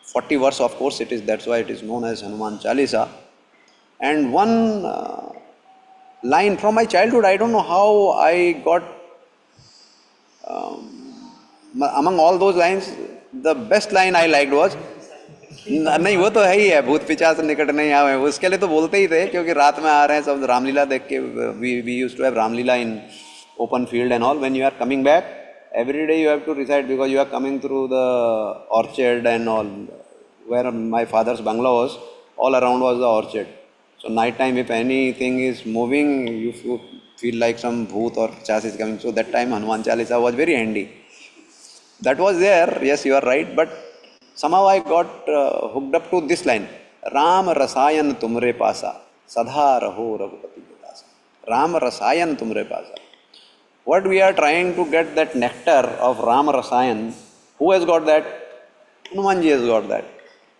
40 verses, of course, it is, that's why it is known as Hanuman Chalisa. And one line from my childhood, I don't know how I got, among all those lines, the best line I liked was, नहीं वो तो है ही है, भूत पिशाच निकट नहीं आवे, उसके लिए तो बोलते ही थे क्योंकि रात में आ रहे हैं सब रामलीला देख के. We used to have Ramlila in open field and all. When you are coming back, every day you have to recite because you are coming through the orchard and all. Where my father's bangla was, all around was the orchard. So night time, if anything is moving, you feel like some bhoot or chas is coming. So that time Hanuman Chalisa was very handy. That was there, yes, you are right, but somehow I got hooked up to this line. Ram rasayan tumre pasa, sadha raho raghupati vitasa. Ram rasayan tumre pasa. What we are trying to get that nectar of Ram rasayan, who has got that? Hanumanji has got that.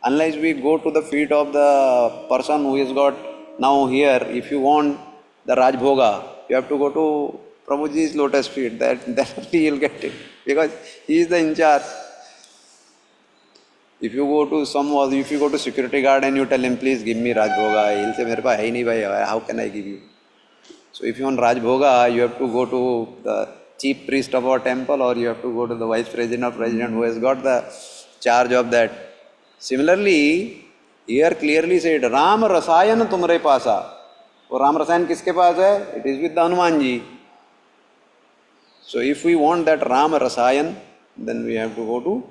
Unless we go to the feet of the person who has got now here, if you want the Rajbhoga, you have to go to Prabhuji's lotus feet, that only you will get it. Because he is the in charge. If you go to security guard and you tell him, please give me Rajbhoga, he'll say, मेरे पास है ही नहीं भाई, how can I give you? So if you want Rajbhoga, you have to go to the chief priest of our temple or you have to go to the vice president who has got the charge of that. Similarly, here clearly said, Ram Rasayan tumre pasa. So Ram Rasayan kiske paas hai? It is with the Hanumanji. So if we want that Ram Rasayan, then we have to go to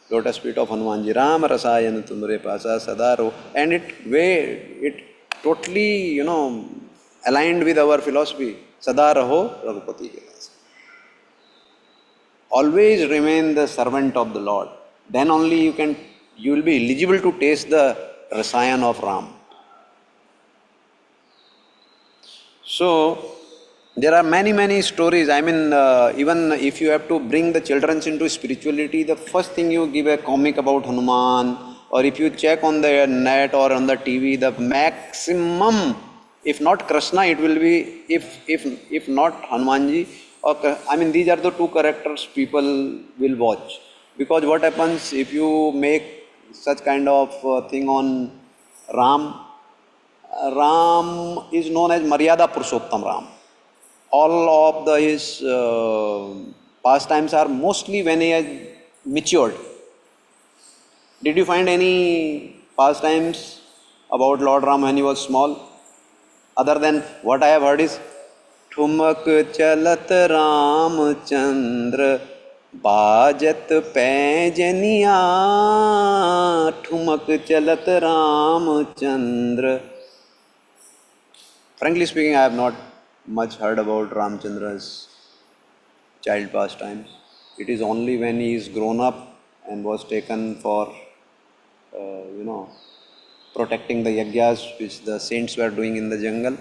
lotus feet of Hanumanji. Ram Rasayan tumre pasa sadaro. And it totally, aligned with our philosophy. Sada raho Raghupati ke paas. Always remain the servant of the Lord. Then only you will be eligible to taste the rasayan of Ram. So, there are many stories. I mean, even if you have to bring the children into spirituality, the first thing you give a comic about Hanuman or if you check on the net or on the TV, the maximum, if not Krishna, it will be, if not Hanumanji, or I mean, these are the two characters people will watch. Because what happens if you make such kind of thing on Ram? Ram is known as Maryada Purushottam Ram. All of his pastimes are mostly when he has matured. Did you find any pastimes about Lord Ram when he was small? Other than what I have heard is Thumak chalat Ramchandra Bajat Pajaniya. Thumak chalat Ramchandra. Frankly speaking, I have not much heard about Ramchandra's child pastimes. It is only when he is grown up and was taken for, protecting the yagyas which the saints were doing in the jungle.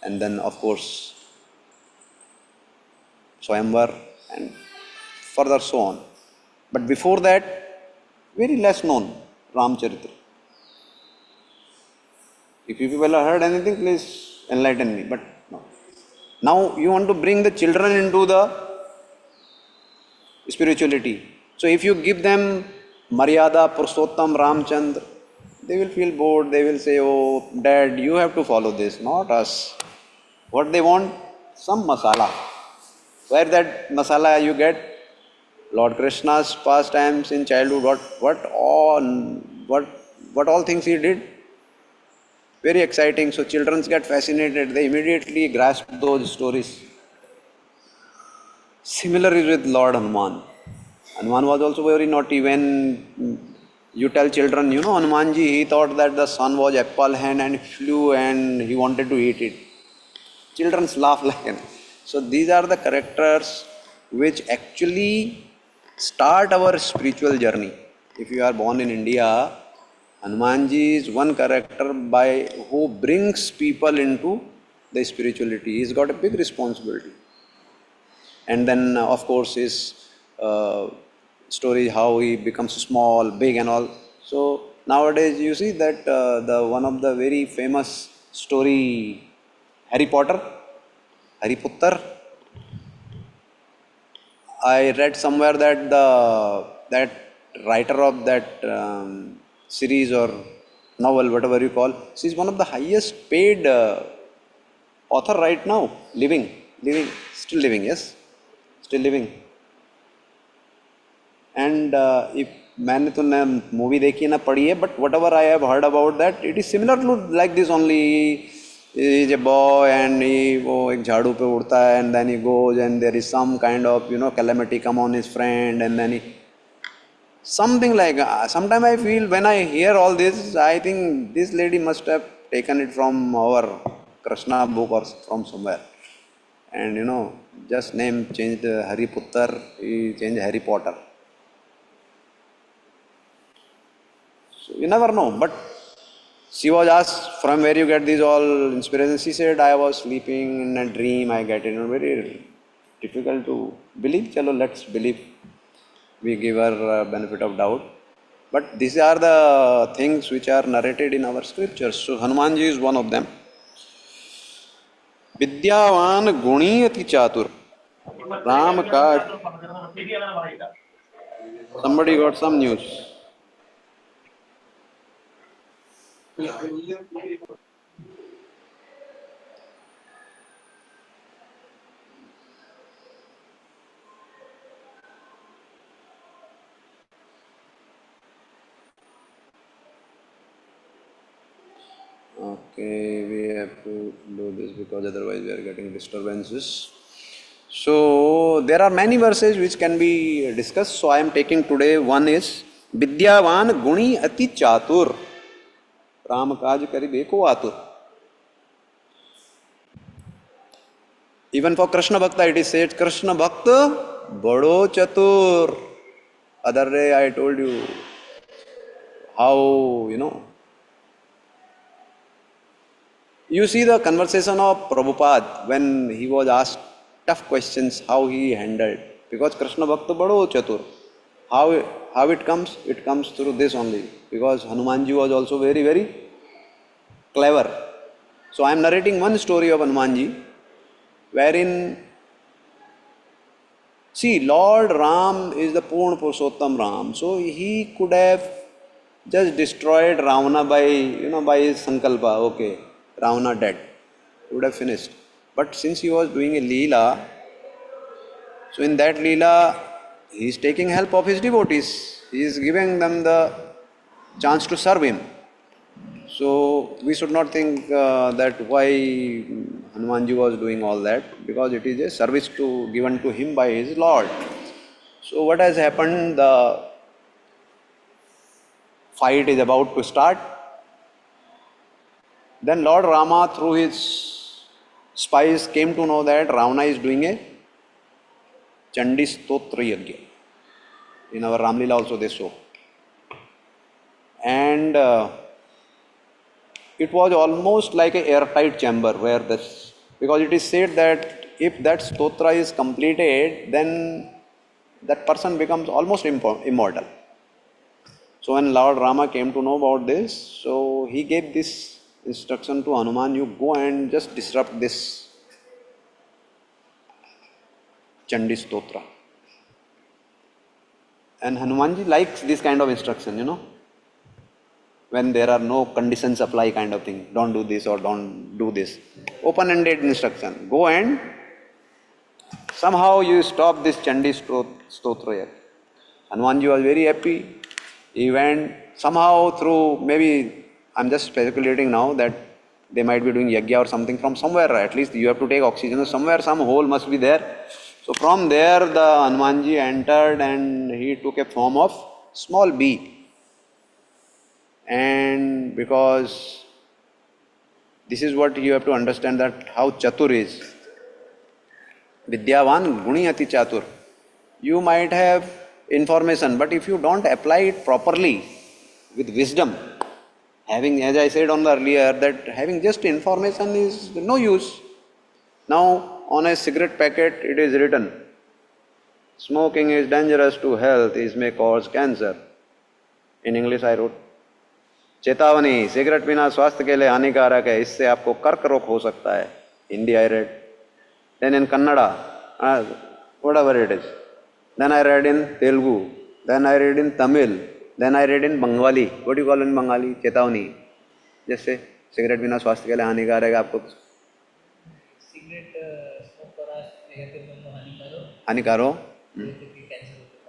And then, of course, Swayamvar and further so on. But before that, very less known Ramcharitra. If you people have heard anything, please enlighten me. But no. Now you want to bring the children into the spirituality. So if you give them Maryada, Purushottam, Ramchandra, they will feel bored. They will say, "Oh, Dad, you have to follow this, not us." What they want? Some masala. Where that masala you get? Lord Krishna's pastimes in childhood. What all things he did? Very exciting. So children get fascinated. They immediately grasp those stories. Similar is with Lord Hanuman. Hanuman was also very naughty. When you tell children, Hanumanji, he thought that the sun was apple hand and flew and he wanted to eat it. Children laugh like him. So these are the characters which actually start our spiritual journey. If you are born in India, Hanumanji is one character who brings people into the spirituality. He's got a big responsibility. And then, of course, his story, how he becomes small, big and all. So nowadays you see that the one of the very famous story, Harry Potter, Harry Potter. I read somewhere that that writer of that series or novel, whatever you call, she's one of the highest paid author right now, still living, yes, still living. And if मैंने तो movie देखी ना पढ़ी है, but whatever I have heard about that, it is similar to like this only. He is a boy and वो एक झाड़ू पे उड़ता है, and then he goes and there is some kind of calamity come on his friend, and then he something like. Sometimes I feel when I hear all this, I think this lady must have taken it from our Krishna book or from somewhere, and just name changed Harry Potter, he changed Harry Potter. So you never know, but she was asked, from where you get these all inspirations? She said, I was sleeping in a dream, I get it. Very difficult to believe. Chalo, let's believe. We give her benefit of doubt. But these are the things which are narrated in our scriptures. So Hanumanji is one of them. Vidyavan Guni Ati Chatur. Ram Kaj. Somebody got some news. Okay, we have to do this because otherwise we are getting disturbances. So there are many verses which can be discussed. So I am taking today one is Vidyavan Guni Ati Chatur. Ram Kaj Karibe Ko Atur. Even for Krishna Bhakta it is said, Krishna Bhakta Bado Chatur. Other day I told you how, you see the conversation of Prabhupada when he was asked tough questions, how he handled. Because Krishna Bhakta Bado Chatur. How it comes? It comes through this only, because Hanumanji was also very, very clever. So I am narrating one story of Hanumanji, wherein, see, Lord Ram is the Purna Purushottam Ram, so he could have just destroyed Ravana by his sankalpa. Okay, Ravana dead. He would have finished. But since he was doing a Leela, so in that Leela, he is taking help of his devotees. He is giving them the chance to serve him. So we should not think that why Hanumanji was doing all that, because it is a service given to him by his Lord. So what has happened? The fight is about to start. Then Lord Rama, through his spies, came to know that Ravana is doing a Chandi Stotra Yajna. In our Ramlila also they show. And it was almost like an airtight chamber where this, because it is said that if that stotra is completed, then that person becomes almost immortal. So when Lord Rama came to know about this, so he gave this instruction to Hanuman, you go and just disrupt this Chandi Stotra. And Hanumanji likes this kind of instruction, when there are no conditions apply kind of thing. Don't do this or don't do this. Open-ended instruction. Go and somehow you stop this Chandi Stotra. Hanumanji was very happy. He went somehow through, maybe I'm just speculating now that they might be doing yajna or something from somewhere. At least you have to take oxygen. Somewhere some hole must be there. So from there the Hanumanji entered and he took a form of small bee. And because this is what you have to understand, that how Chatur is. Vidyavan Guniyati Chatur. You might have information, but if you don't apply it properly with wisdom, having, as I said on the earlier, that having just information is no use. Now on a cigarette packet it is written, smoking is dangerous to health, it may cause cancer. In English I wrote, चेतावनी, cigarette पीना स्वास्थ्य के लिए हानिकारक है, इससे आपको कर्क रोग हो सकता है. Hindi I read. Then in Kannada, whatever it is. Then I read in Telugu. Then I read in Tamil. Then I read in Bengali. What do you call in Bengali? चेतावनी. जैसे सिगरेट पीना स्वास्थ्य के लिए हानिकारक है, आपको हानिकारो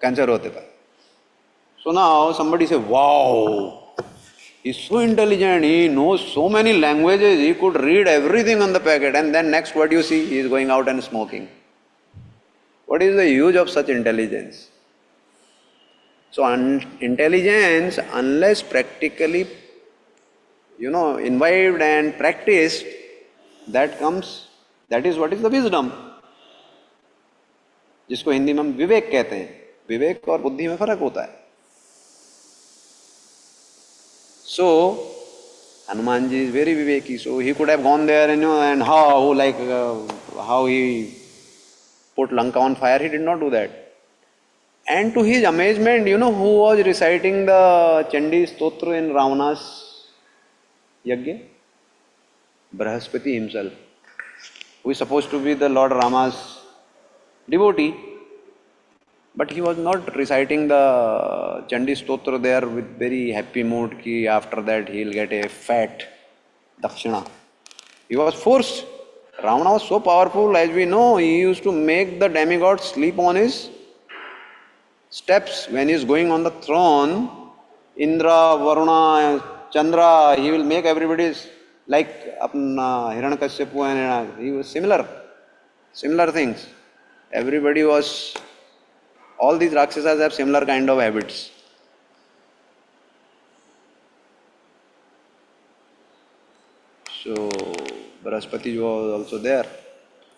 cancer होते पाए. So now somebody say, wow, he's so intelligent, he knows so many languages, he could read everything on the packet, and then next what you see, he is going out and smoking. What is the use of such intelligence? So intelligence, unless practically, imbibed and practiced, that is what is the wisdom. जिसको हिंदी में हम विवेक कहते हैं. विवेक और बुद्धि में फर्क होता है. So Hanumanji is very viveki, so he could have gone there and how he put Lanka on fire. He did not do that. And to his amazement, who was reciting the Chandi Stotra in Ravana's yajna? Brahaspati himself, who is supposed to be the Lord Rama's devotee. But he was not reciting the Chandi Stotra there with very happy mood ki after that he will get a fat dakshina. He was forced. Ravana was so powerful, as we know, he used to make the demigods sleep on his steps. When he is going on the throne, Indra, Varuna, Chandra, he will make everybody like Hiranyakashipu, and he was similar things. Everybody was, all these Rakshasas have similar kind of habits. So Brahaspati was also there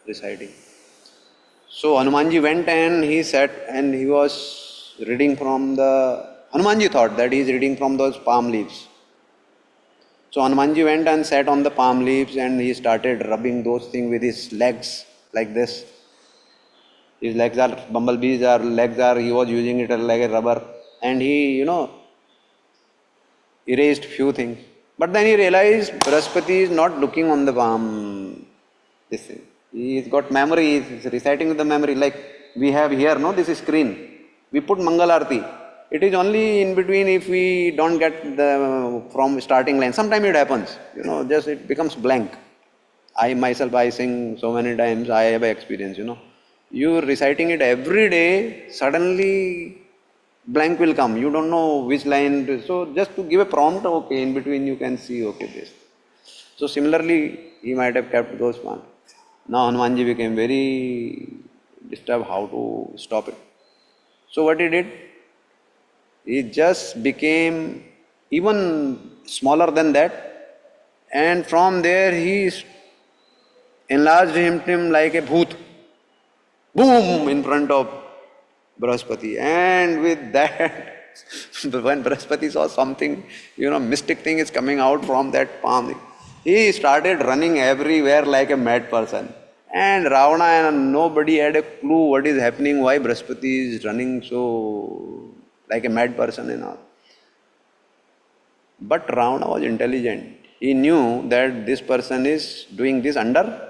reciting. So Hanumanji went and he sat and he was reading from Hanumanji thought that he is reading from those palm leaves. So Hanumanji went and sat on the palm leaves and he started rubbing those things with his legs like this. His legs are bumblebees, or legs are, he was using it like a rubber, and he, erased few things. But then he realized Brahaspati is not looking on the palm. This thing. He's got memory, he's reciting with the memory. Like we have here, no, this is screen. We put Mangalarti. It is only in between if we don't get the from starting line. Sometimes it happens, just it becomes blank. I myself, I sing so many times, I have experience, You reciting it every day, suddenly blank will come. You don't know which line. So just to give a prompt, okay, in between you can see, okay, this. So similarly, he might have kept those one. Now Hanumanji became very disturbed how to stop it. So what he did? He just became even smaller than that, and from there he enlarged him like a bhoot. Boom! In front of Brahaspati. And with that, when Brahaspati saw something, mystic thing is coming out from that palm, he started running everywhere like a mad person. And Ravana and nobody had a clue what is happening, why Brahaspati is running so like a mad person and all. But Ravana was intelligent. He knew that this person is doing this under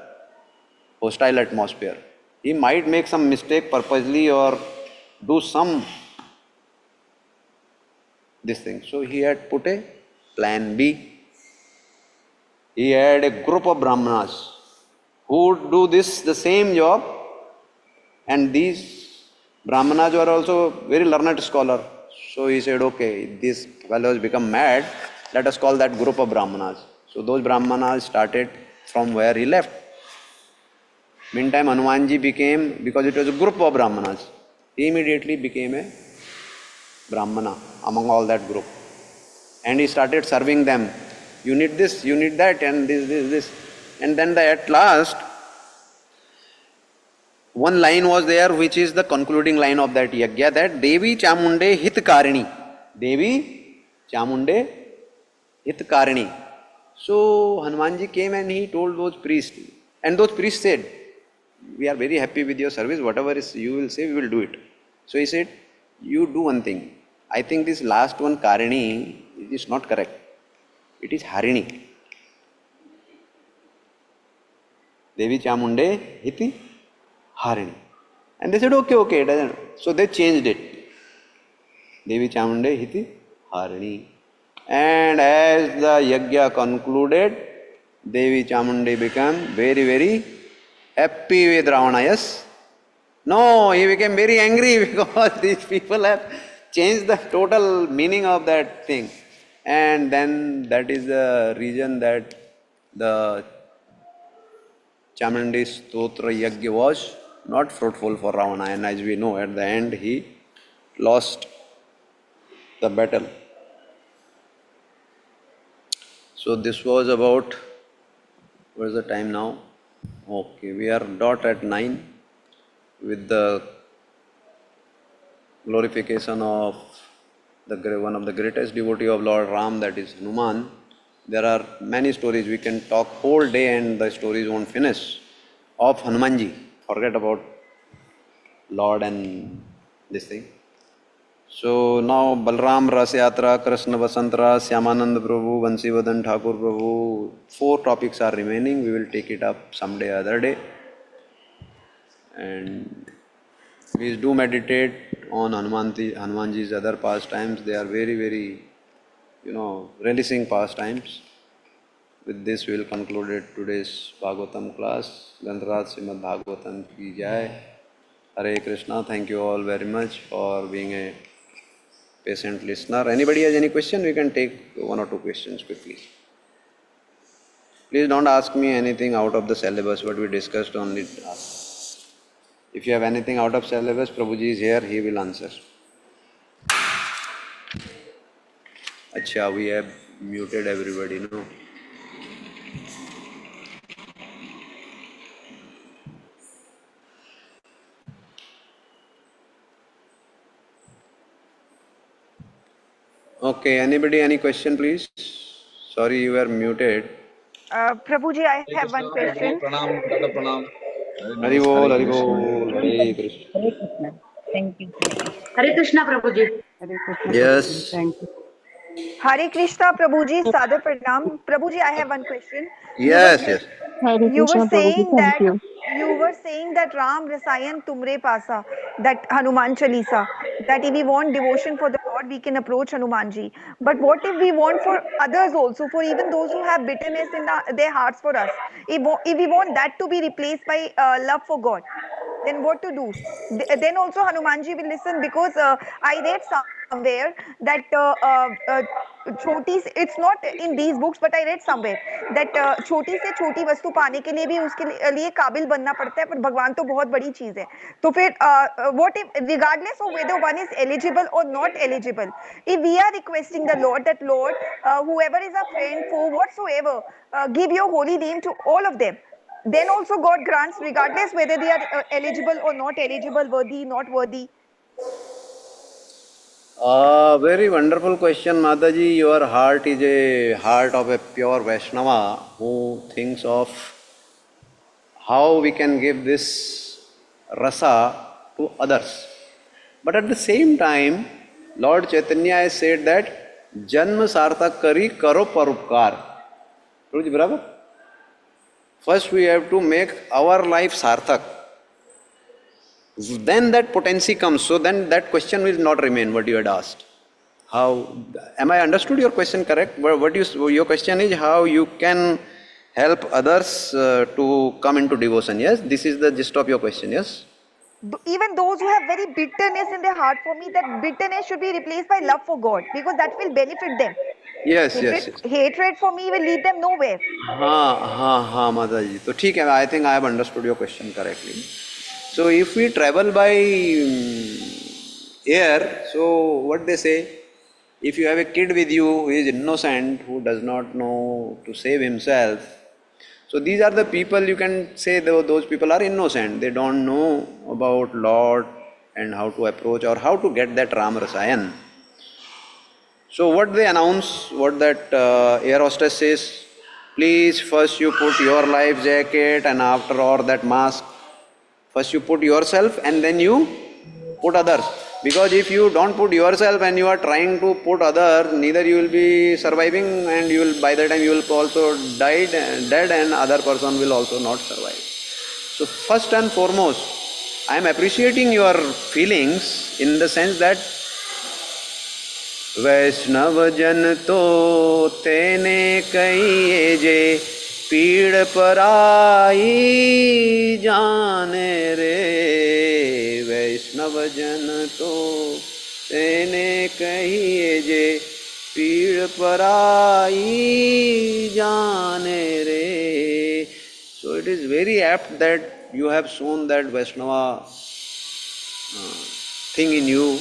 hostile atmosphere. He might make some mistake purposely or do some this thing. So he had put a plan B. He had a group of Brahmanas who would do the same job, and these Brahmanas were also very learned scholar. So he said, okay, these fellows become mad, let us call that group of Brahmanas. So those Brahmanas started from where he left. Meantime, Hanumanji became, because it was a group of Brahmanas, he immediately became a Brahmana among all that group. And he started serving them. You need this, you need that, and this. And then at last, one line was there which is the concluding line of that yajna, that Devi Chamunde Hitkarini. Devi Chamunde Hitkarini. So Hanumanji came and he told those priests. And those priests said, we are very happy with your service, whatever is you will say, we will do it. So he said, you do one thing. I think this last one, Karini, it is not correct. It is Harini. Devi Chamunde Hiti Harini. And they said, okay, it doesn't. So they changed it. Devi Chamunde Hiti Harini. And as the yajna concluded, Devi Chamunde became very, very happy with Ravana, yes? No, he became very angry because these people have changed the total meaning of that thing. And then that is the reason that the Chamundi Stotra Yajna was not fruitful for Ravana. And as we know, at the end he lost the battle. So this was about, what is the time now? Okay, we are dot at 9 with the glorification of one of the greatest devotee of Lord Ram, that is Hanuman. There are many stories, we can talk whole day and the stories won't finish, of Hanumanji. Forget about Lord and this thing. So now Balram Ras Yatra, Krishna Vasantara, Syamanand Prabhu, Vansivadan Thakur Prabhu, 4 topics are remaining. We will take it up someday other day. And please do meditate on Hanumanji's other pastimes. They are very, very, relishing pastimes. With this we will conclude today's Bhagavatam class. Gandharaj Srimad Bhagavatam ki jai. Hare Krishna. Thank you all very much for being a patient listener. Anybody has any question? We can take 1 or 2 questions quickly. Please don't ask me anything out of the syllabus, what we discussed, only ask. If you have anything out of syllabus, Prabhuji is here, he will answer. Acha, we have muted everybody, no? Okay, anybody, any question please? Sorry, you were muted. Prabhuji, I Hare have Krishna, one Prabhu, question. Pranam, Dada Pranam. Hari Bol, Hari Bol, Hare Krishna. Hare Krishna. Thank you. Hare Krishna. Hare Krishna, Prabhuji. Hare Krishna, Prabhuji. Yes, Thank you. Hare Krishna, Prabhuji, Sada Pranam. Prabhuji, I have one question. You were yes, yes. Hare you were Krishna Prabhuji, saying thank that you. Ram Rasayan Tumre Pasa, that Hanuman Chalisa, that if we want devotion for the Lord, we can approach Hanumanji. But what if we want for others also, for even those who have bitterness in their hearts for us? If we want that to be replaced by love for God, then what to do? Then also Hanumanji will listen, because I read somewhere that छोटी से, it's not in these books but I read somewhere that छोटी से छोटी वस्तु पाने के लिए भी उसके लिए काबिल बनना पड़ता है, पर भगवान तो बहुत बड़ी चीज है. तो फिर what if, regardless of whether one is eligible or not eligible, if we are requesting the Lord that Lord, whoever is a friend, for whatsoever, give your holy name to all of them, then also God grants, regardless whether they are eligible or not eligible, worthy, not worthy. Very wonderful question, Mataji. Your heart is a heart of a pure Vaishnava who thinks of how we can give this rasa to others. But at the same time, Lord Chaitanya has said that Janma sarthak kari karo parupkar. Prabhuji, brother? First we have to make our life sarthak. Then that potency comes. So then that question will not remain what you had asked. How, am I understood your question correct? Your question is how you can help others to come into devotion. Yes, this is the gist of your question. Yes. Even those who have very bitterness in their heart, for me that bitterness should be replaced by love for God, because that will benefit them. Yes, yes, yes. Hatred for me will lead them nowhere. हाँ Mataji. So ठीक है, I think I have understood your question correctly. So if we travel by air, so what they say, if you have a kid with you who is innocent, who does not know to save himself, so these are the people you can say those people are innocent. They don't know about Lord and how to approach or how to get that Ram Rasayan. So what they announce, what that air hostess says, please first you put your life jacket and after all that mask. First you put yourself and then you put others. Because if you don't put yourself and you are trying to put others, neither you will be surviving and you will, by the time you will also dead and other person will also not survive. So first and foremost, I am appreciating your feelings in the sense that वैष्णव जन तो तेने कहिए जे पीड़ पराई जाने रे वैष्णव जन तो तेने कहिए जे पीड़ पराई जाने रे. So it is very apt that you have shown that Vaishnava thing in you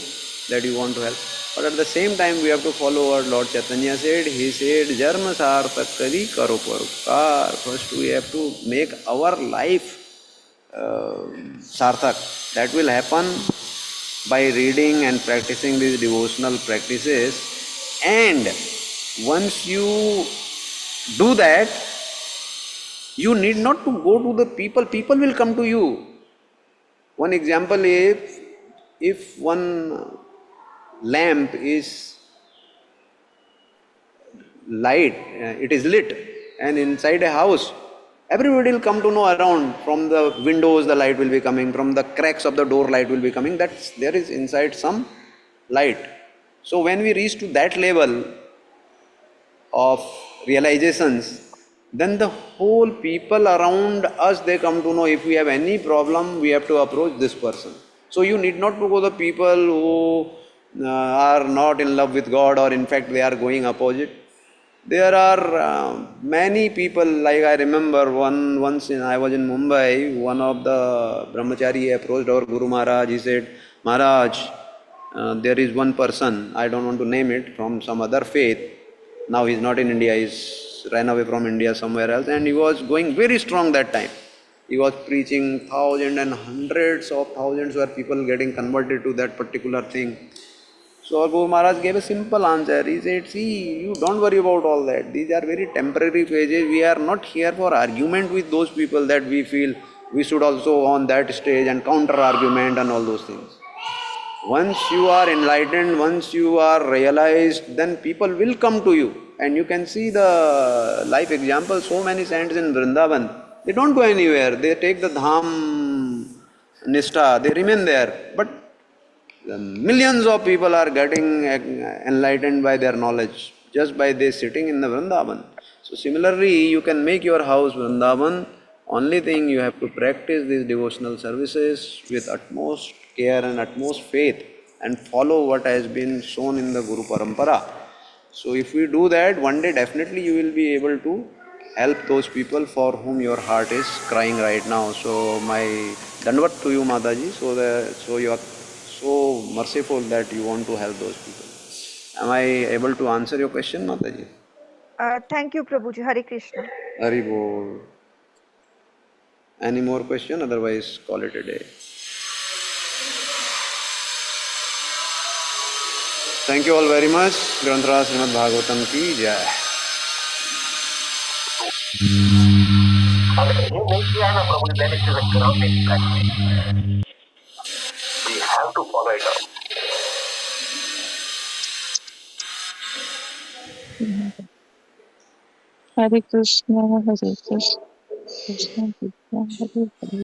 that you want to help. But at the same time, we have to follow what Lord Chaitanya said. He said, Jarma sarthak kari karo parupkar. First, we have to make our life sarthak. That will happen by reading and practicing these devotional practices. And once you do that, you need not to go to the people. People will come to you. One example is, if one lamp is light, it is lit, and inside a house, everybody will come to know around. From the windows the light will be coming, from the cracks of the door light will be coming, that there is inside some light. So when we reach to that level of realizations, then the whole people around us, they come to know if we have any problem, we have to approach this person. So you need not to go to the people who are not in love with God, or in fact they are going opposite. There are many people, like I remember once I was in Mumbai, one of the brahmachari approached our Guru Maharaj. He said, Maharaj, there is one person, I don't want to name it, from some other faith. Now he is not in India, he ran away from India somewhere else, and he was going very strong that time. He was preaching, thousands and hundreds of thousands were people getting converted to that particular thing. So our Guru Maharaj gave a simple answer. He said, see, you don't worry about all that. These are very temporary phases. We are not here for argument with those people that we feel we should also on that stage and counter argument and all those things. Once you are enlightened, once you are realized, then people will come to you. And you can see the life example, so many saints in Vrindavan, they don't go anywhere. They take the dham nishta, they remain there. But millions of people are getting enlightened by their knowledge, just by they sitting in the Vrindavan. So similarly, you can make your house Vrindavan. Only thing you have to practice these devotional services with utmost care and utmost faith and follow what has been shown in the Guru Parampara. So if we do that, one day definitely you will be able to help those people for whom your heart is crying right now. So my dandavat to you, Mataji, so you are so merciful that you want to help those people. Am I able to answer your question, Mataji? Thank you, Prabhuji. Hare Krishna. Hari Bol. Any more question? Otherwise, call it a day. Thank you all very much. Granthra Srimad Bhagavatam ki jai. We have to follow it up. Hare Krishna, Hare Krishna, Krishna Krishna, Hare Hare.